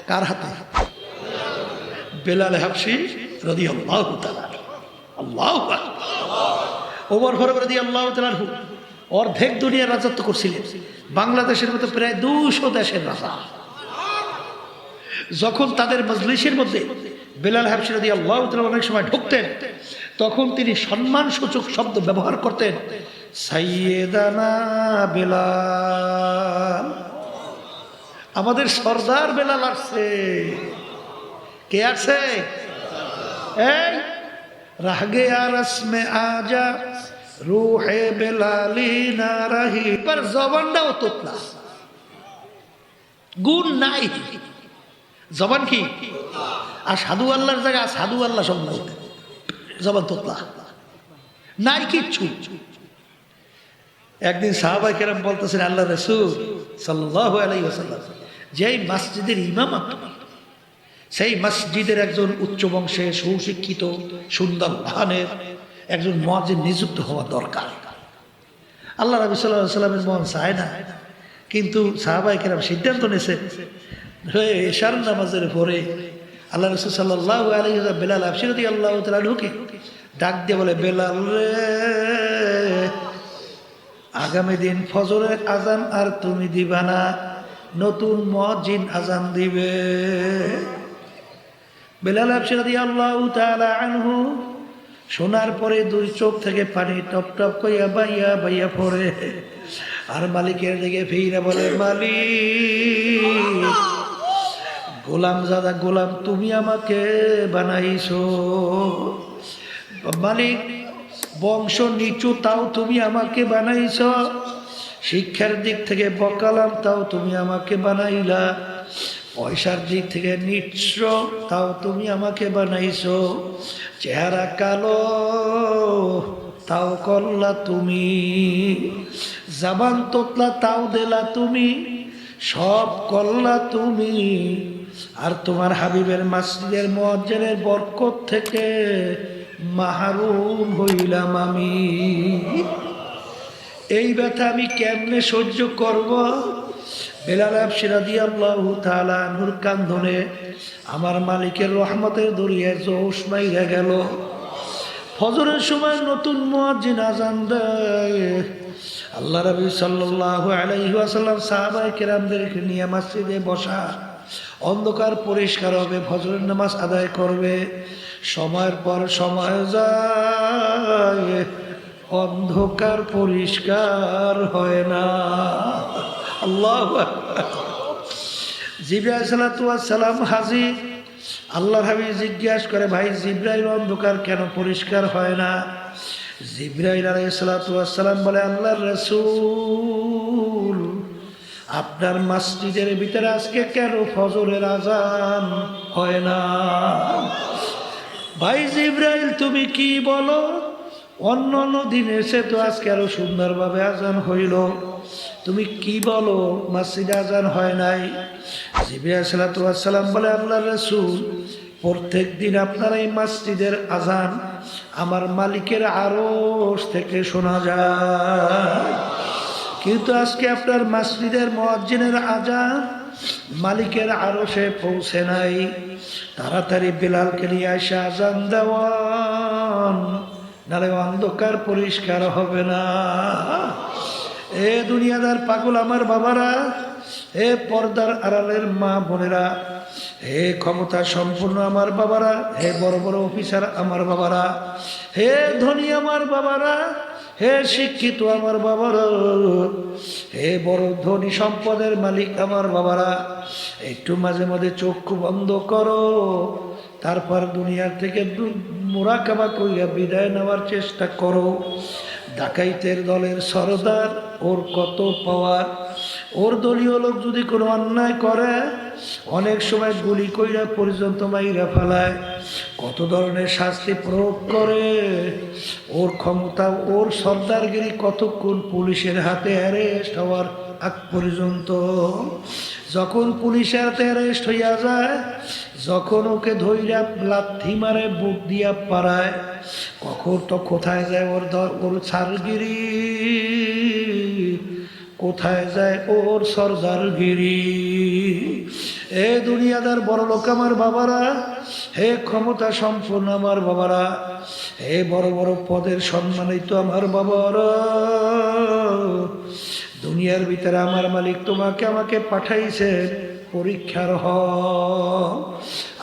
কার হাতে? বেলাল হাবশী রাদিয়াল্লাহু তাআলা। আল্লাহু আকবার। ওমর ফারুক রাদিয়াল্লাহু তাআলা অর্ধেক দুনিয়ার রাজত্ব করছিলেন, বাংলাদেশের মতো প্রায় 200 দেশের রাজা। যখন তাদের মজলিসের মধ্যে বেলাল হাবশী রাদিয়াল্লাহু তাআলা অনেক সময় ঢুকতেন, তখন তিনি সম্মানসূচক শব্দ ব্যবহার করতেন, সাইয়েদানা বেলাল, আমাদের সর্দার বেলাল আসছে। কে আসছে? এই রাহ গয়া রসমে আজা রুহে বেলালি না রাহি, এবার জবানটাও তোতলা, গুণ নাই, জবান কি আর সাধু আল্লাহর জায়গা সাধু আল্লাহ সব বলতে, জবান তোতলা নাই কিচ্ছু। একদিন সাহাবায়ে কেরাম বলতেছেন, আল্লাহ রাসূল সাল্লাল্লাহু আলাইহি ওয়াসাল্লাম, যেই মসজিদের ইমাম আপনি, সেই মসজিদের একজন উচ্চ বংশে সুশিক্ষিত সুন্দর বাহানের একজন মুয়াজ্জিন নিযুক্ত হওয়া দরকার। আল্লাহ নবী সাল্লাল্লাহু আলাইহি ওয়াসাল্লামের মন চায় না, কিন্তু সাহাবায়ে কেরাম সিদ্ধান্ত নিয়েছে, এশার নামাজের পরে আল্লাহ রাসূল সাল্লাল্লাহু আলাইহি ওয়াসাল্লাম বেলাল হাবশী রাদিয়াল্লাহু তাআলা আনহুকে ডাক দিয়ে বলে, বেলাল রে, আগামী দিন ফজরের আজান আর তুমি দিবা না, নতুন মুয়াজ্জিন আজান দিবে। বেলাল হাবশী রাদিয়াল্লাহু তাআলা আনহু শোনার পরে দুই চোখ থেকে পানি টপ টপ কইয়া বাইয়া বাইয়া পড়ে, আর মালিকের দিকে ফিরে বলে, মালিক, গোলাম জাদা গোলাম তুমি আমাকে বানাইছো, মালিক বংশ নিচু তাও তুমি আমাকে বানাইছ, শিক্ষার দিক থেকে বকালাম তাও তুমি আমাকে বানাইলা, পয়সার দিক থেকে নিঃস্ব তাও তুমি আমাকে বানাইছো, চেহারা কালো তাও করলা তুমি, জবান তোতলা তাও দিলা তুমি, সব করলা তুমি, আর তোমার হাবিবের মসজিদের মুয়াজ্জিনের বরকত থেকে মাহরুম হইলাম আমি। এই ব্যথা আমি কেমনে সহ্য করব? বেলাল হাবশী রাদিয়াল্লাহু তাআলা আনহুর কান্দনে আমার মালিকের রহমতের দরিয়ায় জোশ মাইরা গেল। ফজরের সময় নতুন মুয়াজ্জিন আজান দেয়। আল্লাহ নবী সাল্লাল্লাহু আলাইহি ওয়াসাল্লাম সাহাবায়ে কেরামদেরকে নিয়ে মসজিদে বসা, অন্ধকার পরিষ্কার হবে, ফজরের নামাজ আদায় করবে। সময়ের পর সময় যায়, অন্ধকার পরিষ্কার হয় না। আল্লাহু আকবার। জিবরাইল আলাইহিস সালাম হাজির। আল্লাহর হাবিব জিজ্ঞাসা করে, ভাই জিবরাইল, অন্ধকার কেন পরিষ্কার হয় না? জিবরাইল আলাইহিস সালাম বলে, আল্লাহর রাসূল, আপনার মসজিদের ভিতরে আজকে কেন ফজরের আজান হয় না? ভাই জিবরাইল, তুমি কি বলো? অন্য অন্য দিন এসে তো আজকে আরো সুন্দরভাবে আজান হইল, তুমি কি বলো মসজিদে আজান হয় নাই? জিবরাইল আলাইহিস সালাম বলে, আল্লাহর রাসূল, প্রত্যেক দিন আপনার এই মসজিদের আজান আমার মালিকের আরশ থেকে শোনা যায়, কিন্তু আজকে আপনার মসজিদের মুয়াজ্জিনের আজান মালিকের আরশে পৌঁছে নাই। তাড়াতাড়ি বেলালকে নিয়ে এসে আজান দেওয়ান, নাহলে অন্ধকার পরিষ্কার হবে না। এ দুনিয়াদার পাগল আমার বাবারা, হে পর্দার আড়ালের মা বোনেরা, হে ক্ষমতা সম্পূর্ণ আমার বাবারা, হে বড় বড় অফিসার আমার বাবারা, হে ধনী আমার বাবারা, হে শিক্ষিত আমার বাবারা, হে বড় ধনী সম্পদের মালিক আমার বাবারা, একটু মাঝে মাঝে চক্ষু বন্ধ করো, তারপর দুনিয়ার থেকে মুরাকাবা কইরা বিদায় নেওয়ার চেষ্টা করো। ডাকাইতের দলের সরদার, ওর কত পাওয়ার, ওর দলীয় লোক যদি কোনো অন্যায় করে অনেক সময় গুলি কইরা পর্যন্ত মাইরা ফেলায়, কত ধরনের শাস্তি প্রয়োগ করে। ওর ক্ষমতা, ওর সর্দারগিরি কতক্ষণ পুলিশের হাতে অ্যারেস্ট হওয়ার আগ পর্যন্ত। যখন পুলিশের হাতে অ্যারেস্ট হইয়া যায়, যখন ওকে ধইরা লাথি মারে, বুট দিয়া পাড়ায়, কখন তো কোথায় যায় ওর ছারগিরি, কোথায় যায় ওর সর্দারগিরি। এ দুনিয়াদার বড় লোক আমার বাবারা, হে ক্ষমতা সম্পন্ন আমার বাবারা, হে বড় বড় পদের সম্মানিত আমার বাবারা, দুনিয়ার ভিতরে আমার মালিক তোমাকে আমাকে পাঠাইছে পরীক্ষার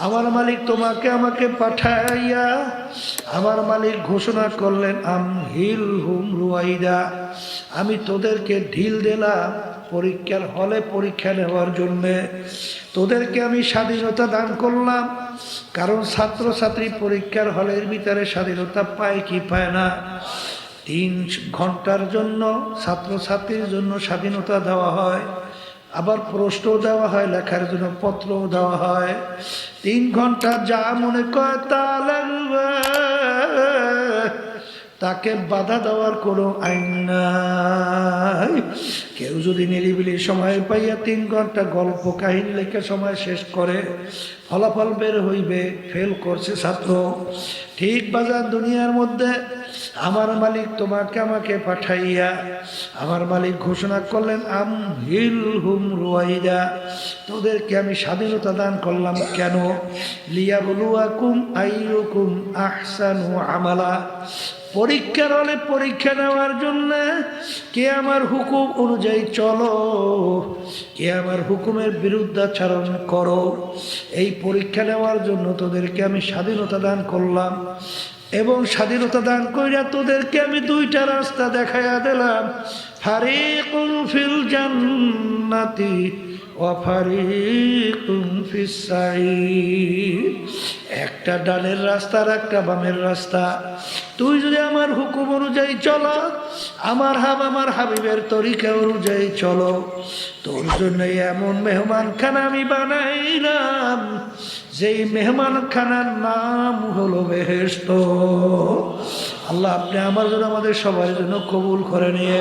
আমার মালিক তোমাকে আমাকে পাঠাইয়া আমার মালিক ঘোষণা করলেন, আমহিল হুম রুয়াইদা, আমি তোদেরকে ঢিল দিলাম পরীক্ষার হলে পরীক্ষা নেওয়ার জন্যে। তোদেরকে আমি স্বাধীনতা দান করলাম, কারণ ছাত্রছাত্রী পরীক্ষার হলের ভিতরে স্বাধীনতা পায় কি পায় না? 3 ঘন্টার জন্য ছাত্রছাত্রীর জন্য স্বাধীনতা দেওয়া হয়, আবার প্রশ্ন দেওয়া হয়, লেখার জন্য পত্রও দেওয়া হয়। 3 ঘন্টা যা মনে করে তা লাগবে, তাকে বাধা দেওয়ার কোনো আইন নাই। কেউ যদি নিরিবিলি সময় পাইয়া 3 ঘন্টা গল্প কাহিনী লেখা সময় শেষ করে, ফলাফল বের হইবে ফেল করছে ছাত্র। ঠিক বাজার দুনিয়ার মধ্যে আমার মালিক তোমাকে আমাকে পাঠাইয়া আমার মালিক ঘোষণা করলেন আমহিলহুম রুয়াইদা, তোদেরকে আমি স্বাধীনতা দান করলাম কেন? লিয়াবলুয়াকুম আইয়ুকুম আহসানু আমালা, পরীক্ষার হলে পরীক্ষা নেওয়ার জন্য কে আমার হুকুম অনুযায়ী চলো, কে আমার হুকুমের বিরুদ্ধাচরণ করো। এই পরীক্ষা নেওয়ার জন্য তোদেরকে আমি স্বাধীনতা দান করলাম, এবং স্বাধীনতা দান কইরা তোদেরকে আমি 2টা রাস্তা দেখাইয়া দিলাম, ফারিকুন ফিল জান্নাতি ওয়া ফারিকুন ফিস সাঈর, একটা ডানের রাস্তা আর একটা বামের রাস্তা। তুই যদি আমার হুকুম অনুযায়ী চলো, আমার হাবিবের তরিকা অনুযায়ী চলো, তোর জন্য এমন মেহমানখানা আমি বানাইলাম, যেই মেহমানখানার নাম হলো বেহেশত। আল্লাহ আপনি আমার জন্য আমাদের সবার জন্য কবুল করে নিয়ে।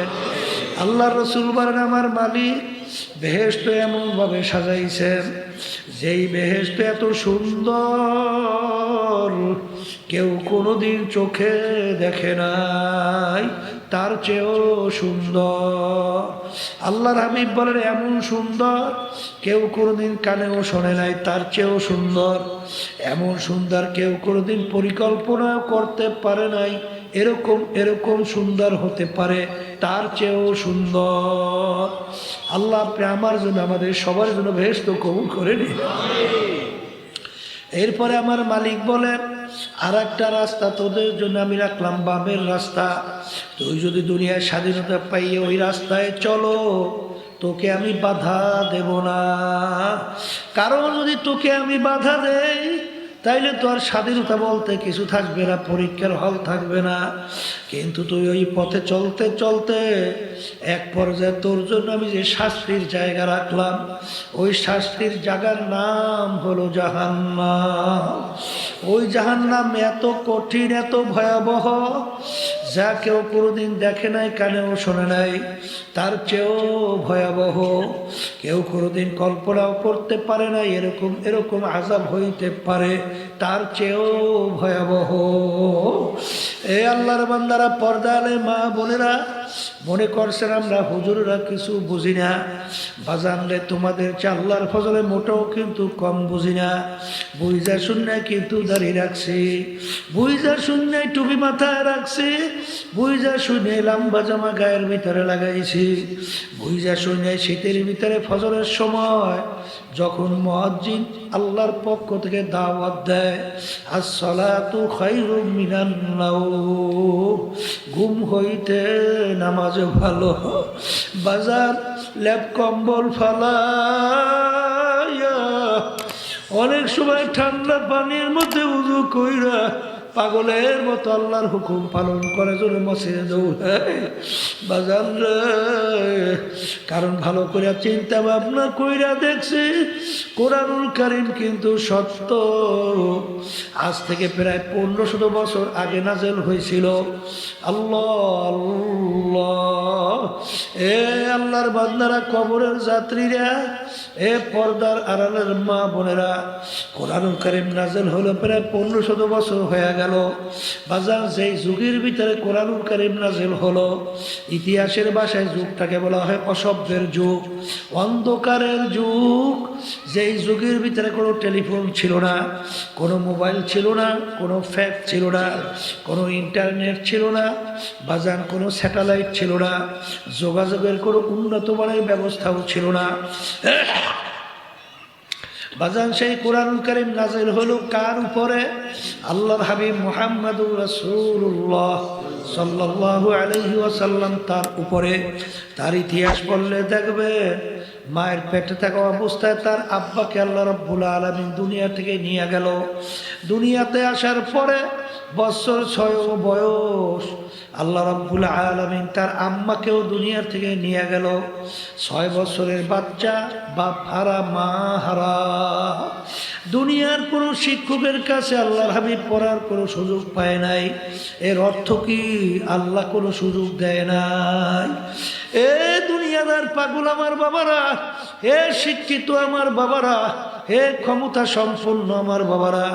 আল্লাহ রসুল বলেন আমার মালিক বেহেশত এমনভাবে সাজাইছেন, যেই বেহেশত এত সুন্দর কেউ কোনোদিন চোখে দেখে নাই, তার চেয়েও সুন্দর। আল্লাহর হাবিব বলেন এমন সুন্দর কেউ কোনোদিন কানেও শোনে নাই, তার চেয়েও সুন্দর। এমন সুন্দর কেউ কোনোদিন পরিকল্পনা করতে পারে নাই, এরকম সুন্দর হতে পারে, তার চেয়েও সুন্দর। আল্লাহ আপনি আমার জন্য আমাদের সবার জন্য বেহেশত কবুল করে নিন। এরপরে আমার মালিক বলেন আর একটা রাস্তা তোদের জন্য আমি রাখলাম, বামের রাস্তা। তুই যদি দুনিয়ায় স্বাধীনতা পাইয়ে ওই রাস্তায় চলো, তোকে আমি বাধা দেব না। কারণ যদি তোকে আমি বাধা দেই, তাইলে তো আর স্বাধীনতা বলতে কিছু থাকবে না, পরীক্ষার হল থাকবে না। কিন্তু তুই ওই পথে চলতে চলতে এক পর্যায়ে তোর জন্য আমি যে শাস্তির জায়গা রাখলাম, ওই শাস্তির জায়গার নাম হলো জাহান্নাম। ওই জাহান্নাম এত কঠিন, এত ভয়াবহ, যা কেউ কোনোদিন দেখে নাই, কানেও শোনে নাই, তার চেয়েও ভয়াবহ। কেউ কোনোদিন কল্পনাও করতে পারে না এরকম আযাব হইতে পারে, তার চেয়েও ভয়াবহ। এ আল্লাহর বান্দারা, পর্দালে মা বোনেরা, মনে করছেন আমরা হুজুররা কিছু বুঝি না। বাজানলে তোমাদের আল্লাহর ফজলে মোটেও কিন্তু কম বুঝি না। বুঝা শূন্যায় কিন্তু দাঁড়িয়ে রাখছি, বুঝা শূন্যায় টুপি মাথায় রাখছি, বুঝা শূন্যায় লম্বা জামা গায়ের ভিতরে লাগাইছি, বুঝা শূন্যায় শীতের ভিতরে ফজরের সময় যখন মুয়াজ্জিন আল্লাহর পক্ষ থেকে দাওয়াত দেয়, আসসালাতু খায়রুম মিনান নাওম, ঘুম হইতে নামাজ ভালো। বাজার ল্যাপ কম্বল ফালাইয়া অনেক সময় ঠান্ডা পানির মধ্যে উযু কইরা পাগলের মতো আল্লাহর হুকুম পালন করে জোরে মসজিদে দৌড়ায়। বাজার রে, কারণ ভালো করে চিন্তা ভাবনা কইরা দেখছি কোরআনুল কারীম কিন্তু সত্য। আজ থেকে প্রায় 1500 বছর আগে নাজেল হয়েছিল। আল্লাহ আল্লাহ, এ আল্লাহর বান্দারা, কবরের যাত্রীরা, এ পর্দার আড়ালের মা বোনেরা, কোরআনুল কারীম নাজেল হলো প্রায় 1500 বছর হয়ে গেল। বাজার যেই যুগের ভিতরে কোরআনুল কারীম নাজেল হলো, ইতিহাসের ভাষায় যুগটাকে বলা হয় অসভ্যের যুগ, অন্ধকারের যুগ। যেই যুগের ভিতরে কোনো টেলিফোন ছিল না, কোনো মোবাইল ছিল না, কোনো ফ্যাক্স ছিল না, কোনো ইন্টারনেট ছিল না, বাজার কোনো স্যাটেলাইট ছিল না, যোগাযোগের কোনো উন্নত মানের ব্যবস্থাও ছিল না। বাজান সেই কোরআনুল কারীম নাযিল হলো কার উপরে? আল্লাহর হাবিব মুহাম্মদুর রাসূলুল্লাহ সাল্লাল্লাহু আলাইহি ওয়াসাল্লাম তার উপরে। তার ইতিহাস পড়লে দেখবে মায়ের পেটে থাকা অবস্থায় তার আব্বাকে আল্লাহ রাব্বুল আলামিন দুনিয়া থেকে নিয়ে গেল। দুনিয়াতে আসার পরে বছর 6 বয়স আল্লাহ রাব্বুল আলামিন তার আম্মাকেও দুনিয়ার থেকে নিয়ে গেল। 6 বছরের বাচ্চা, বাপ হারা, মা হারা। দুনিয়ার কোনো শিক্ষকের কাছে আল্লাহর হাবিব পড়ার কোনো সুযোগ পায় নাই। এর অর্থ কি? আল্লাহ কোনো সুযোগ দেয় নাই। এ দুনিয়াদার পাগল আমার বাবারা, হে শিক্ষিত আমার বাবারা, হে ক্ষমতা সম্পন্ন আমার বাবারা,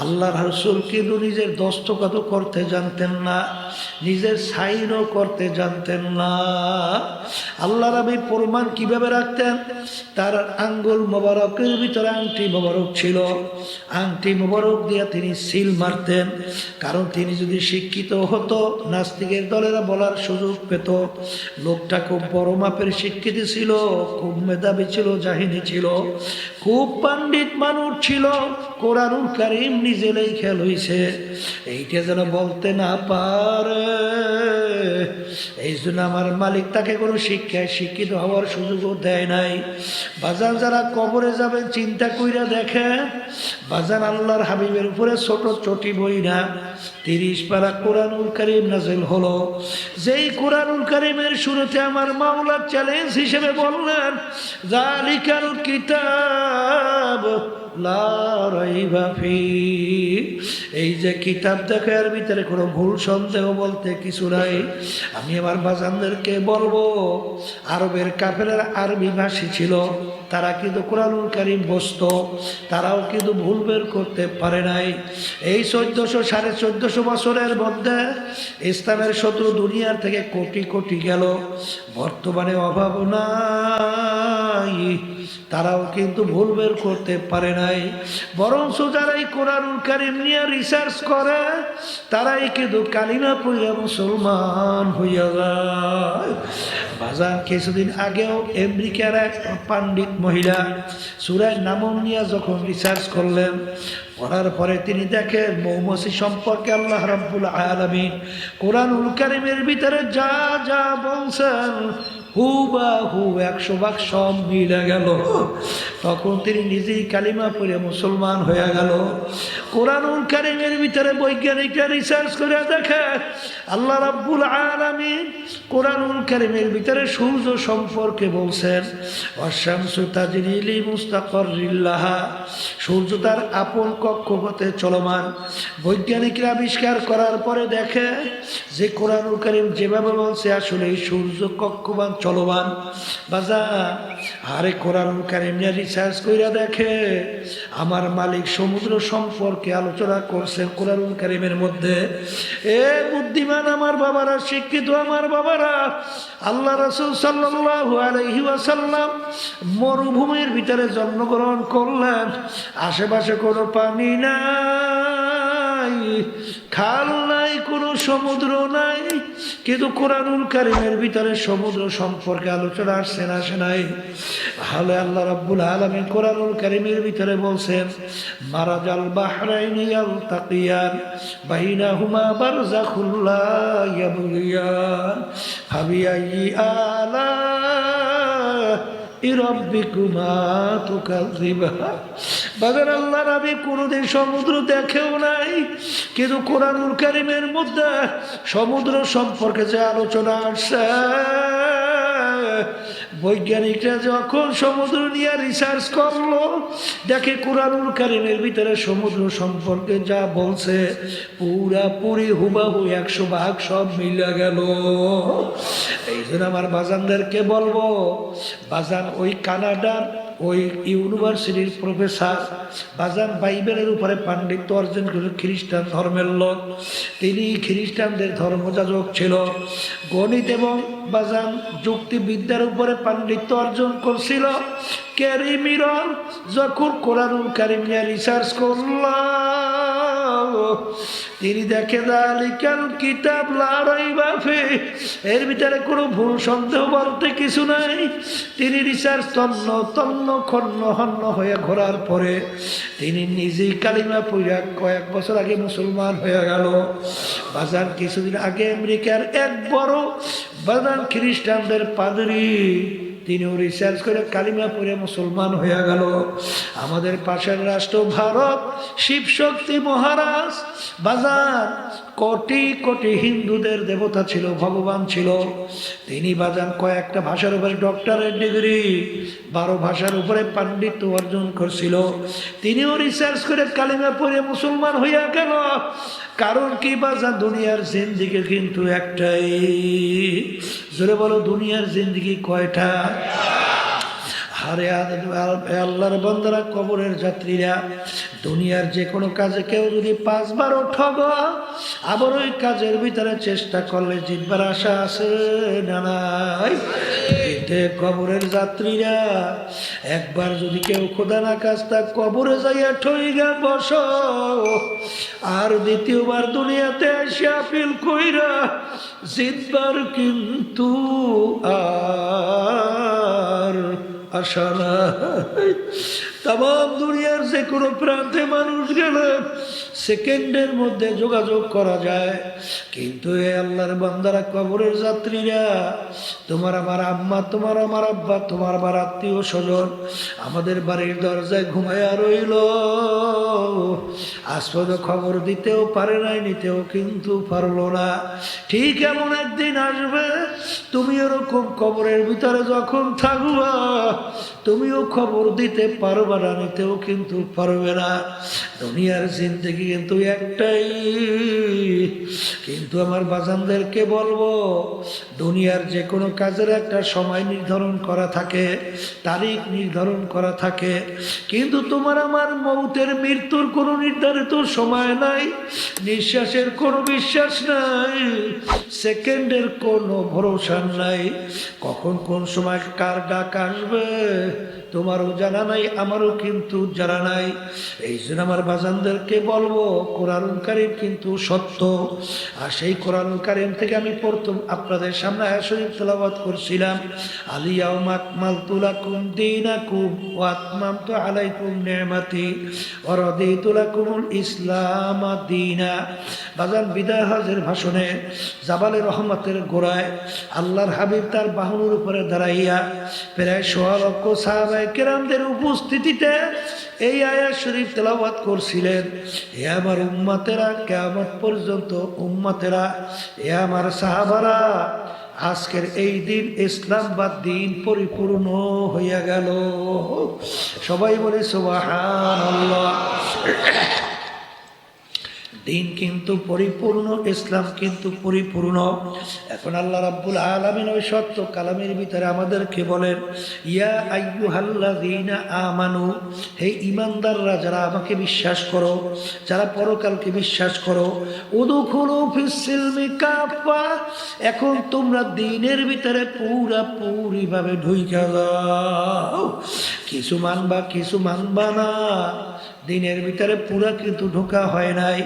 আল্লাহর রাসূল কিন্তু নিজের দস্তখত করতে জানতেন না, নিজের সাইনও করতে জানতেন না। আল্লাহর হাবিব প্রমাণ কিভাবে রাখতেন? তার আঙ্গুল মোবারকের ভিতরে আংটি মোবারক ছিল, আংটি মোবারক দিয়ে তিনি সিল মারতেন। কারণ তিনি যদি শিক্ষিত হতো, নাস্তিকের দলেরা বলার সুযোগ পেত লোকটা খুব বড় মাপের শিক্ষিত ছিল, খুব মেধাবী ছিল, জাহিনী ছিল, খুব পণ্ডিত মানুষ ছিল, কোরআনুল কারীম নিজে লেখা লইছে, এইটা যেন বলতে না পারে। এই জন্য আমার মালিক তাকে কোনো শিক্ষায় শিক্ষিত হওয়ার সুযোগও দেয় নাই। বাজান যারা কবরে যাবেন চিন্তা কইরা দেখেন, বাজান আল্লাহর হাবিবের উপরে ছোট চটি বই না 30 পারা কোরআনুল কারীম নাযিল হলো। যেই কোরআনুল কারীমের শুরুতে আমার মাওলা চ্যালেঞ্জ হিসেবে বললেন, যালিকাল কিতাব লা রাইবা ফীহ, এই যে কিতাব দেখে এর ভিতরে কোনো ভুল সন্দেহ বলতে কিছু নাই। আমি আমার বাজানদেরকে বলবো, আরবের কাফেররা আরবি ভাষী ছিল, তারা কিন্তু কোরআনুল কারীম বসত, তারাও কিন্তু ভুল বের করতে পারে নাই। এই 1400 1450 বছরের মধ্যে ইসলামের শত্রু দুনিয়ার থেকে কোটি কোটি গেল, বর্তমানে অভাব নাই, তারাও কিন্তু ভুল বের করতে পারে নাই। বরঞ্চ যারাই কোরআনুল কারীম নিয়ে রিসার্চ করে, তারাই কিন্তু কালিমা পড়িয়া মুসলমান হইয়া যায়। বাজার কিছুদিন আগেও আমেরিকার এক পণ্ডিত মহিলা সূরা নামল নিয়ে যখন রিসার্চ করলেন, করার পরে তিনি দেখেন মৌমাছি সম্পর্কে আল্লাহ রাব্বুল আলামিন কোরআনুল কারীমের ভিতরে যা যা বলছেন হুবাহু 100 ভাগ সব মিলে গেল। তখন তিনি নিজেই কালিমা পড়ে মুসলমান হয়ে গেল। কোরআনুল কারীমের ভিতরে বৈজ্ঞানিকরা রিসার্চ করে দেখে আল্লাহ রাব্বুল আলামিন কোরআনুল কারীমের ভিতরে সূর্য সম্পর্কে বলছেন, ওয়াশ-শামসু তাজরি লিমুস্তাকাররিল লাহা, সূর্য তার আপন কক্ষপথে চলমান। বৈজ্ঞানিকরা আবিষ্কার করার পরে দেখে যে কোরআনুল কারীম যেভাবে বলছে আসলে এই সূর্য কক্ষপথ চলমান। বাজা আরে কোরআনুল কারীম নিয়ে রিসার্চ কইরা দেখে আমার মালিক সমুদ্র সম্পর্কে আলোচনা করছেন কোরআনুল কারীমের মধ্যে। এ বুদ্ধিমান আমার বাবারা, শিক্ষিত আমার বাবারা, আল্লাহ রাসূল সাল্লাল্লাহু আলাইহি ওয়াসাল্লাম মরুভূমির ভিতরে জন্মগ্রহণ করলেন। আশেপাশে কোনো পানি নাই, খাল নাই, কোনো সমুদ্র নাই, কিন্তু কোরআনুল কারীমের ভিতরে সমুদ্র সম্পর্কে আলোচনা আসছে না, আসে নাই। তাহলে আল্লাহ রাব্বুল আলামিন কোরআনুল কারীমের ভিতরে বলছেন, মারাজাল বাহরাইনি ইয়ালতাকিয়ান বাইনাহুমা বারযাখুল লা ইয়াবগিয়ান ফাবিআইয়ি আলা রাব্বিকুমা তুকাযিবান। বাজার আল্লাহ নবী কোনদিন সমুদ্র দেখেও নাই, কিন্তু কোরআনুল কারীমের মধ্যে সমুদ্র সম্পর্কে যে আলোচনা আসছে, বৈজ্ঞানিকরা যখন সমুদ্র নিয়ে রিসার্চ করলো, দেখে কোরআনুল কারীমের ভিতরে সমুদ্র সম্পর্কে যা বলছে পুরাপুরি হুবাহু 100 ভাগ সব মিলে গেল। এই জন্য আমার বাজানদেরকে বলবো, বাজান ওই কানাডার ওই ইউনিভার্সিটির প্রফেসর বাজান বাইবেলের উপরে পাণ্ডিত্য অর্জন করে, খ্রিস্টান ধর্মের লোক, তিনি খ্রিস্টানদের ধর্মযাজক ছিল, গণিত এবং বাজান যুক্তিবিদ্যার উপরে পাণ্ডিত্য অর্জন করছিল। ক্যারি মিরর যখন কোরআনুল কারীম নিয়ে রিসার্চ করল, তিনি দেখে যালিকাল কিতাব লা রাইবা ফীহ, এর ভিতরে কোনো ভুল সন্দেহ বলতে কিছু নাই। তিনি রিসার্চ তন্ন তন্ন খন্ন হন্ন হয়ে ঘোরার পরে তিনি নিজেই কালিমা পড়া কয়েক বছর আগে মুসলমান হয়ে গেল। বাজার কিছুদিন আগে আমেরিকার এক বড় বাজান খ্রিস্টানদের পাদরি তিনিও রিসার্চ করে কালিমা পড়ে মুসলমান হয়ে গেল। আমাদের পাশের রাষ্ট্র ভারত, শিবশক্তি মহারাজ বাজার কোটি কোটি হিন্দুদের দেবতা ছিল, ভগবান ছিল। তিনি বাজান কয়েকটা ভাষার উপরে ডক্টরেট ডিগ্রি, 12 ভাষার উপরে পাণ্ডিত্য অর্জন করছিল। তিনিও রিসার্চ করে কালিমা পড়ে মুসলমান হইয়া গেল। কারণ কি বাজান, দুনিয়ার জিন্দিগি কিন্তু একটাই। জোরে বলো, দুনিয়ার জিন্দিগি কয়টা? আরে আল্লাহর বান্দারা, কবরের যাত্রীরা, দুনিয়ার যে কোনো কাজে কেউ যদি 5 বারও ঠগ, আবার ওই কাজের ভিতরে চেষ্টা করলে জিতবার আশা আছে না নাই? কবরের যাত্রীরা, একবার যদি কেউ খোদা না কাজটা কবরে যাইয়া ঠইগা বস, আর দ্বিতীয়বার দুনিয়াতে এসে আপিল কইরা জিতবার কিন্তু আর আশা নাই। তাম দুনিয়ার যে কোনো প্রান্তে মানুষ গেলে সেকেন্ডের মধ্যে যোগাযোগ করা যায়, কিন্তু এ আল্লাহর বান্দারা, কবরের যাত্রীরা, তোমার আমার আম্মা, তোমার আমার আব্বা, তোমার আমার আত্মীয় স্বজন আমাদের বাড়ির দরজায় ঘুমাইয়া রইল, আজ পর্যন্ত খবর দিতেও পারে নাই, নিতেও কিন্তু পারলো না। ঠিক এমন একদিন আসবে, তুমি এরকম কবরের ভিতরে যখন থাকবা, তুমিও খবর দিতে পারবে না, নিতেও কিন্তু পারবে না। দুনিয়ার জিন্দেগি কিন্তু একটাই। কিন্তু আমার বাজানদেরকে বলবো, দুনিয়ার যে কোনো কাজের একটা সময় নির্ধারণ করা থাকে, তারিখ নির্ধারণ করা থাকে, কিন্তু তোমার আমার মৌতের, মৃত্যুর কোনো নির্ধারিত সময় নাই, নিঃশ্বাসের কোনো বিশ্বাস নাই, সেকেন্ডের কোনো ভরসা নাই। কখন কোন সময় কার ডাক আসবে তোমারও জানা নাই, আমারও কিন্তু জানা নাই। এই জন্য আমার বাজানদেরকে বলবো, কোরআনুল কারীম কিন্তু সত্য, আর সেই কোরআনুল কারীম থেকে আমি প্রথম আপনাদের সামনে আয়াত শরীফ তেলাওয়াত করছিলাম, আলিয়াউমা আকমালতু লাকুম দীনাকুম ওয়া আতমামতু আলাইকুম নি'মাতি ওয়া রাদিতু লাকুমুল ইসলাম দীনা। বাজান বিদায় হজের ভাষণে জাবালে রহমতের গোড়ায় আল্লাহর হাবিব তার বাহনের উপরে দাঁড়াইয়া প্রায় 1.5 লক্ষ সাহাবায়ে কেরামদের উপস্থিতিতে এই আয়াত শরীফ তেলাওয়াত করছিলেন। হে আমার উম্মতেরা, কিয়ামত পর্যন্ত উম্মতেরা, হে আমার সাহাবারা, আজকের এই দিন ইসলাম বা দিন পরিপূর্ণ হইয়া গেল। সবাই বলে সুবহানাল্লাহ। দিন কিন্তু পরিপূর্ণ, ইসলাম কিন্তু পরিপূর্ণ। এখন আল্লাহ রাব্বুল আলামিন ওই সত্য কালামের ভিতরে আমাদেরকে বলেন, ইয়া আইয়ুহাল্লাযীনা আমানু, হে ঈমানদাররা, যারা আমাকে বিশ্বাস করো, যারা পরকালকে বিশ্বাস করো, উদখুলু ফিস সিলমি কাফা, এখন তোমরা দ্বীনের ভিতরে পুরাপুরি ভাবে ঢুইকা যাও। কিছু মানবা, কিছু মানবা না, দিনের ভিতরে পুরা কিন্তু ঢোকা হয় নাই।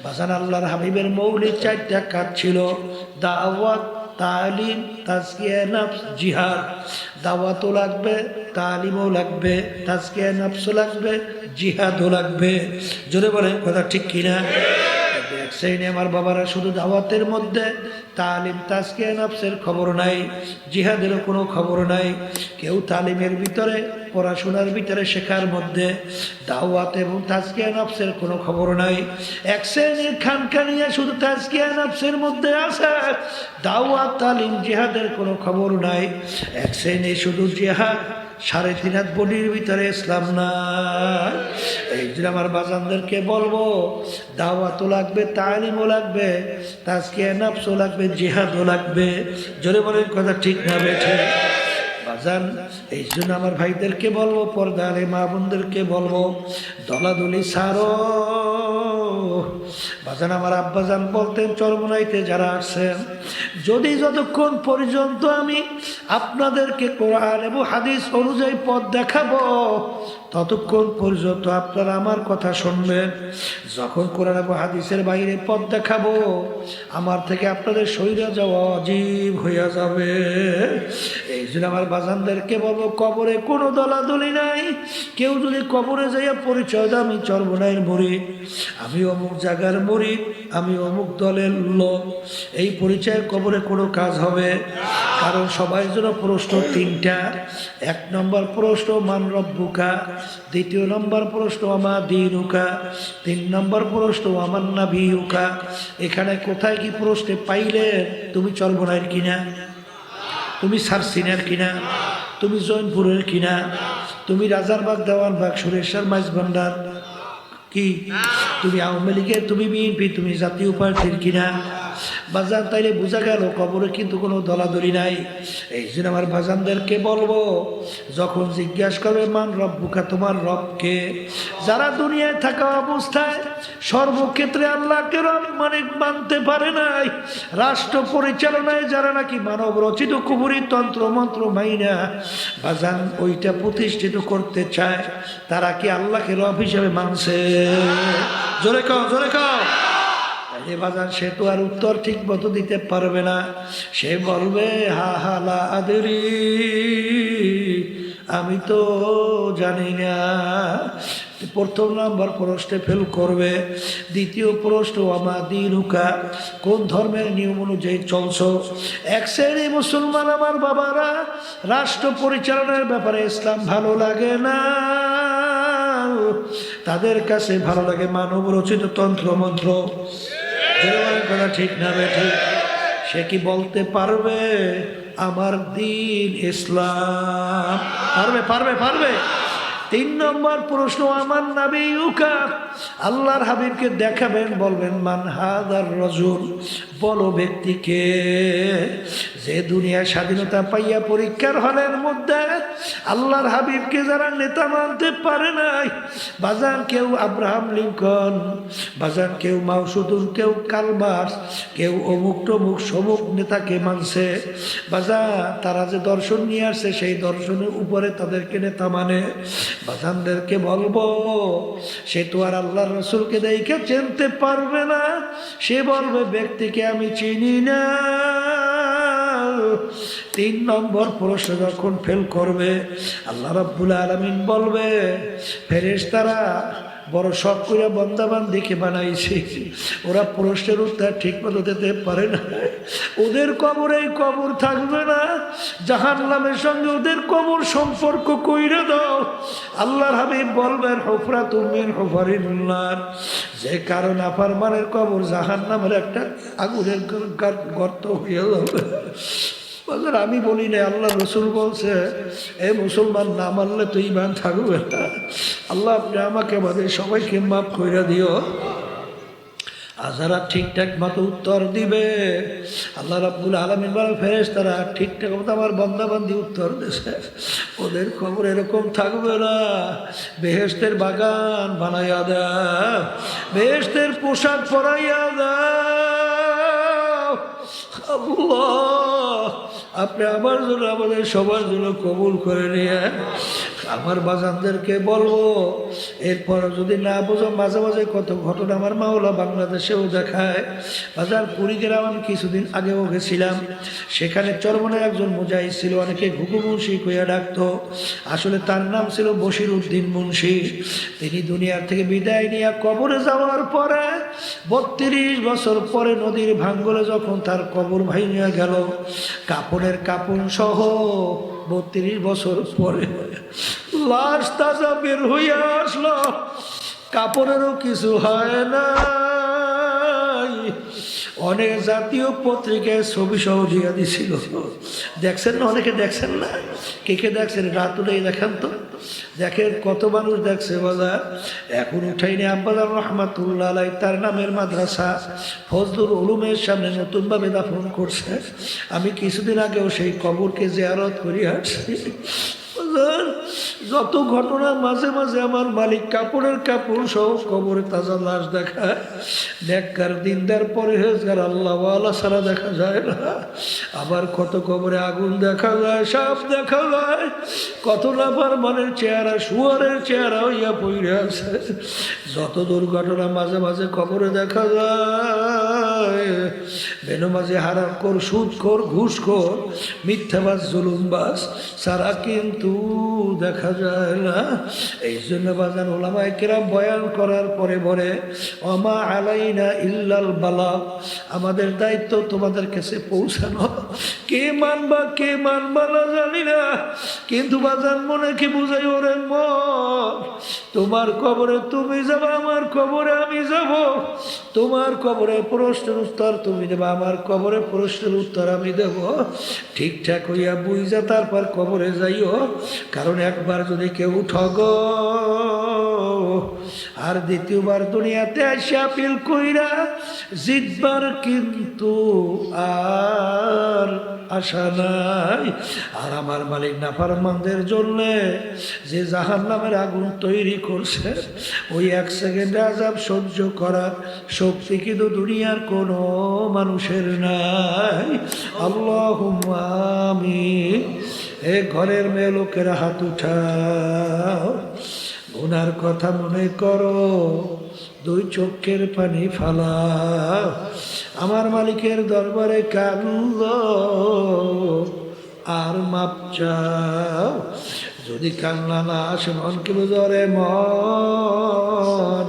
বাজান আল্লাহর হাবিবের মৌলিক 4টা কাজ ছিল, দাওয়াত, তালিম, তাজকিয়া নফস, জিহাদ। দাওয়াতও লাগবে, তালিমও লাগবে, তাজকিয়া নফসও লাগবে, জিহাদও লাগবে। জোরে বলেন কথা ঠিক কিনা? দেখছেন আমার বাবারা, শুধু দাওয়াতের মধ্যে তালিম, তাজকিয়া নফসের খবর নাই, জিহাদেরও কোনো খবর নাই। কেউ তালিমের ভিতরে, পড়াশোনার ভিতরে, শেখার মধ্যে, দাওয়াত এবং তাজকিয়া নফসের কোনো খবর নাই। এক শ্রেণীর খানখানিয়া শুধু তাজকিয়া নফসের মধ্যে আছে, দাওয়াত, তালিম, জিহাদের কোনো খবর নাই। এক শ্রেণী শুধু জিহাদ, 3.5 হাত বডির ভিতরে ইসলাম নাই। এই জন্য আমার বাজানদেরকে বলবো, দাওয়াতও লাগবে, তালিমও লাগবে, তাজকিয়া নফসও লাগবে, জিহাদও লাগবে। জোরে বলেন কথা ঠিক না বেঠে? বাজান, এই জন্য আমার ভাইদেরকে বলবো, পর্দারে মা বোনদেরকে বলবো, দলাদলি ছাড়ো। বাজান আমার আব্বাজান বলতেন, চরমনাইতে যারা আছেন, যদি যতক্ষণ পর্যন্ত আমি আপনাদেরকে কোরআন এবং হাদিস অনুযায়ী পথ দেখাবো, ততক্ষণ পর্যন্ত আপনারা আমার কথা শুনবেন। যখন কোরআন এবং হাদিসের বাইরে পথ দেখাবো, আমার থেকে আপনাদের সইরা যাওয়া অজীব হইয়া যাবে। এই জন্য আমার বাজানদেরকে বলবো, কবরে কোনো দলাদলি নাই। কেউ যদি কবরে যাইয়া পরিচয় দেয়, আমি চরমনাইয়ের মুরিদ, আমি অমুক জায়গার মুরিদ, আমি অমুক দলের লোক, এই পরিচয়ের কবরে কোনো কাজ হবে কারণ সবার জন্য প্রশ্ন তিনটা। এক নম্বর প্রশ্ন মান রব্বুকা, দ্বিতীয় নম্বর প্রশ্ন আমা দীনুকা, তিন নম্বর প্রশ্ন আমার নাবিয়ুকা। এখানে কোথায় কি প্রশ্নে পাইলে তুমি চরমনাইয়ের কিনা, তুমি সারসিনার কিনা, তুমি জৈনপুরের কিনা, তুমি রাজারবাগ দেওয়ানবাগ সুরেশ্বর মাইজভান্ডার কি, তুমি আওয়ামী লীগের, তুমি বিএনপি, তুমি জাতীয় পার্টির কিনা। বাজান তাইলে বোঝা গেল কবরে কিন্তু কোনো দলাদলি নাই। এই জন্য আমার বাজানদেরকে বলবো, যখন জিজ্ঞাসা করবে মান রব্বুকা, তোমার রবকে, যারা দুনিয়ায় থাকা অবস্থায় সর্বক্ষেত্রে আল্লাহকে রব মানতে পারে নাই, রাষ্ট্র পরিচালনায় যারা নাকি মানব রচিত কুফরি তন্ত্র মন্ত্র মাইনা বাজান ওইটা প্রতিষ্ঠিত করতে চায়, তারা কি আল্লাহকে রব হিসেবে মানছে? জোরে কও, জোরে কও। বাজান সে তো আর উত্তর ঠিক মতো দিতে পারবে না। সে বলবে হা হালা আদেরি, আমি তো জানি না। প্রথম নাম্বার প্রশ্নে ফেল করবে। দ্বিতীয় প্রশ্ন আমা দীনুকা, কোন ধর্মের নিয়ম অনুযায়ী চলছ। এক শ্রেণী মুসলমান আমার বাবারা রাষ্ট্র পরিচালনার ব্যাপারে ইসলাম ভালো লাগে না, তাদের কাছে ভালো লাগে মানব রচিত তন্ত্র মন্ত্র। কথা ঠিক না ঠিক? সে কি বলতে পারবে আমার দিন ইসলাম? পারবে, পারবে, পারবে। তিন নম্বর প্রশ্ন আমার নাবিয়ুকা, আল্লাহর হাবিবকে দেখাবেন, বলবেন মান হাদার রাজুল, বলো ব্যক্তিকে যে দুনিয়া স্বাধীনতা পাইয়া পরীক্ষার হলের মধ্যে আল্লাহর হাবিবকে যারা নেতা মানতে পারে নাই। বাজান কেউ আব্রাহাম লিঙ্কন, বাজান কেউ মাউসুদুর, কেউ কালমার্স, কেউ অমুক টমুক সমুক নেতাকে মানছে। বাজান তারা যে দর্শন নিয়ে আসছে সেই দর্শনের উপরে তাদেরকে নেতা মানে। বাজানদেরকে বলবো সে তো আর আল্লাহর রাসূলকে দেখে চিনতে পারবে না, সে বলবে ব্যক্তিকে আমি চিনি না। তিন নম্বর প্রশ্ন যখন ফেল করবে, আল্লাহ রাব্বুল আলামিন বলবে ফেরেশতারা বড় শখ করে বন্দাবান্দিকে বানাইছে, ওরা প্রশ্নের উত্তর ঠিক মতো দিতে পারে না, ওদের কবরে কবর থাকবে না, জাহান্নামের সঙ্গে ওদের কবর সম্পর্ক কইরে দাও। আল্লাহর হাবিব বলবেন হুফরাতুম মিন হুফারিন্নার, যে কারণ আফারমানের কবর জাহান্নামের একটা আগুনের গর্ত হয়ে যাবে। আমি বলি না, আল্লাহ রসুল বলছে এ মুসলমান না মানলে তো ঈমান থাকবে না। আল্লাহ আপনি আমাকে আমাদের সবাইকে মাফ কইরা দিও। আর যারা ঠিকঠাক মতো উত্তর দিবে আল্লাহ রাব্বুল আলামিন বলেন ফেরেশতারা ঠিকঠাক মতো আমার বান্দাবান্দি উত্তর দিয়েছে, ওদের খবর এরকম থাকবে না, বেহেশতের বাগান বানাইয়া দাও, বেহেশতের পোশাক পরাইয়া দাও। আল্লাহ আপনি আমার জন্য আমাদের সবার জন্য কবুল করে নিয়ে। আমার বাজানদেরকে বলবো এরপর যদি না বোঝো, মাঝে মাঝে কত ঘটনা আমার মাওলা বাংলাদেশেও দেখায়। বাজার কুড়িগ্রাম আমি কিছুদিন আগেও গেছিলাম, সেখানে চরমনের একজন মুজাহিদ ছিল, অনেকে ঘুঘু মুন্সি কইয়া ডাকতো, আসলে তার নাম ছিল বশির উদ্দিন মুন্সি। তিনি দুনিয়ার থেকে বিদায় নিয়ে কবরে যাওয়ার পরে 32 বছর পরে নদীর ভাঙ্গলে যখন তার কবর ভাঙিয়া গেল, কাপড়ের কাপড় সহ 32 বছর পরে লাশ তাজা বের হইয়া আসলো, কাপড়েরও কিছু হয় না। অনেক জাতীয় পত্রিকায় ছবি সহ দিয়া দিছিল, দেখছেন না? অনেকে দেখছেন না? কে কে দেখছেন? রাত উঠেই দেখান তো, দেখেন কত মানুষ দেখছে। বাজার এখন উঠাইনি আব্বাজান রহমাতুল্লাহ আলাই তার নামের মাদ্রাসা ফজলুল উলুমের সামনে নতুনভাবে দাফন করছে। আমি কিছুদিন আগেও সেই কবরকে জিয়ারত করি আসছি। যত ঘটনা মাঝে মাঝে আমার মালিক কাপড়ের কাপড় সহ কবরে তাজা লাশ দেখায়। নেককার দিনদার পরহেজগার আল্লাহওয়ালা ছাড়া দেখা যায় না। আবার কত কবরে আগুন দেখা যায়, সাপ দেখা যায়, কত নাফরমানের চেহারা শুয়ারের চেহারা হইয়া পড়ে আছে। যত দুর্ঘটনা মাঝে মাঝে কবরে দেখা যায়। বেনমাজি হারামখোর, সুদখোর, ঘুষখোর, মিথ্যাবাজ, জুলুমবাজ সারা কিন্তু দেখা যায় না। এই জন্য বাজান ওলামায়ে কেরাম বয়ান করার পরে বলে ওমা আলাইনা ইল্লাল বালাগ, আমাদের দায়িত্ব তোমাদের কাছে পৌঁছানো। কে মানবা না জানি না, কিন্তু বাজান মনে কি বুঝাই ওরে মন, তোমার কবরে তুমি যাবা, আমার কবরে আমি যাব। তোমার কবরে প্রশ্নের উত্তর তুমি দেবা, আমার কবরে প্রশ্নের উত্তর আমি দেব। ঠিকঠাক হইয়া বুঝা তারপর কবরে যাইও। কারণ একবার যদি কেউ ঠগ আর দ্বিতীয়বার দুনিয়াতে এসে আপিল কইরা জিতবার কিন্তু আর আশা নাই। আর আমার মালিক নাফরমানদের জন্য যে জাহান্নামের আগুন তৈরি করছে, ওই এক সেকেন্ডে আযাব সহ্য করার শক্তি কিন্তু দুনিয়ার কোনো মানুষের নাই। আল্লাহুম্মা আমিন। এ ঘরের মেয়ে লোকেরা হাত উঠাও, গুনার কথা মনে করো, দুই চোখের পানি ফালাও, আমার মালিকের দরবারে কাঁদো আর মাপ চাও। যদি কান্না না আসে মনকে বুঝরে মন,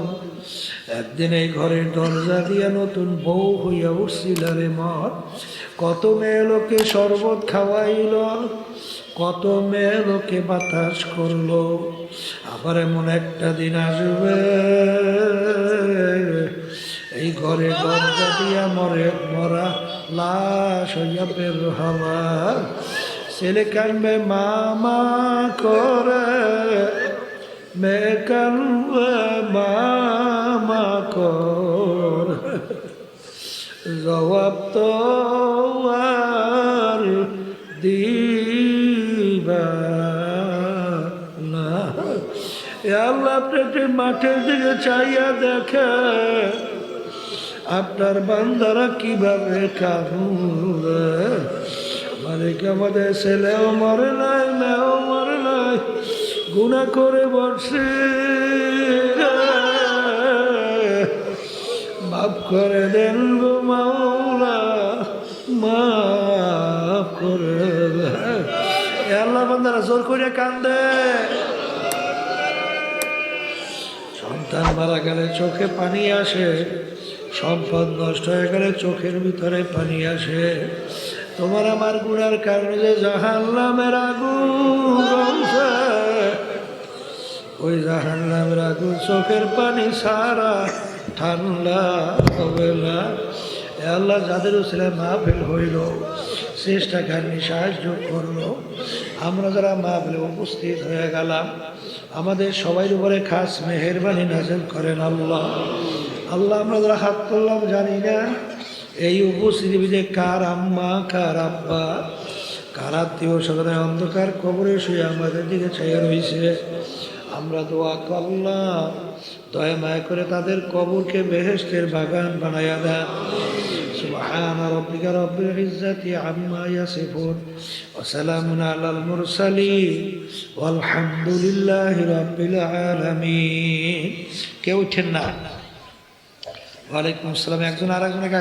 একদিন এই ঘরের দরজা দিয়া নতুন বউ হইয়া উঠছিল রে মন। কত মেয়ে লোকে শরবত খাওয়াইল, কত মেয়ে লোকে বাতাস করলো। আবার এমন একটা দিন আসবে এই ঘরে দরজা দিয়া মরা লাশ হইয়া বের হবার। ছেলে কানবে মামা করে, মেয়ে কানবে মামা করে, জবাব তো আর দিবা না। আল্লাহ আপনি মাঠের দিকে চাইয়া দেখে আপনার বান্দারা কিভাবে কাঁদে। মালিক আমাদের ছেলেও মরে নাই, মেয়েও মরে নাই, গুনাহ করে বসে, মাফ করে দেন গো মাওলা, মাফ করে দেন। আল্লাহ বান্দারা জোর করে কান্দে। সন্তান মারা গেলে চোখে পানি আসে, সম্পদ নষ্ট হয়ে গেলে চোখের ভিতরে পানি আসে। তোমার আমার গুনার কারণে যে জাহান্নামের আগুন জ্বলছে, ওই জাহান্নামের আগুন চোখের পানি ছাড়া ঠান্ডা হবে না। আল্লাহ যাদের ছেলে মাহফিল হইল, চেষ্টা খানি সাহায্য করলো, আমরা যারা মাহফিলে উপস্থিত হয়ে গেলাম, আমাদের সবাই উপরে খাস মেহেরবানি নাযিল করেন আল্লাহ। আল্লাহ আমরা যারা হাত তুললাম জানি না এই উপস্থিতিতে কার আম্মা, কার আব্বা, কার আত্মীয় স্বজনের অন্ধকার কবরে শুয়ে আমাদের দিকে চাইয়া রয়েছে। আমরা দোয়া করলাম, দয়া মায়া করে তাদের কবরকে বেহেশতের বাগান বানায়া দেন। সুবহান রাব্বিকা রাব্বিল ইজ্জাতি আম্মা ইয়াসিফুন ওয়া সালামুন আলাল মুরসালিন ওয়ালহামদুলিল্লাহি রাব্বিল আলামিন। কেউ উঠেন না। ওয়ালাইকুম আসসালাম। একজন আর একজনকে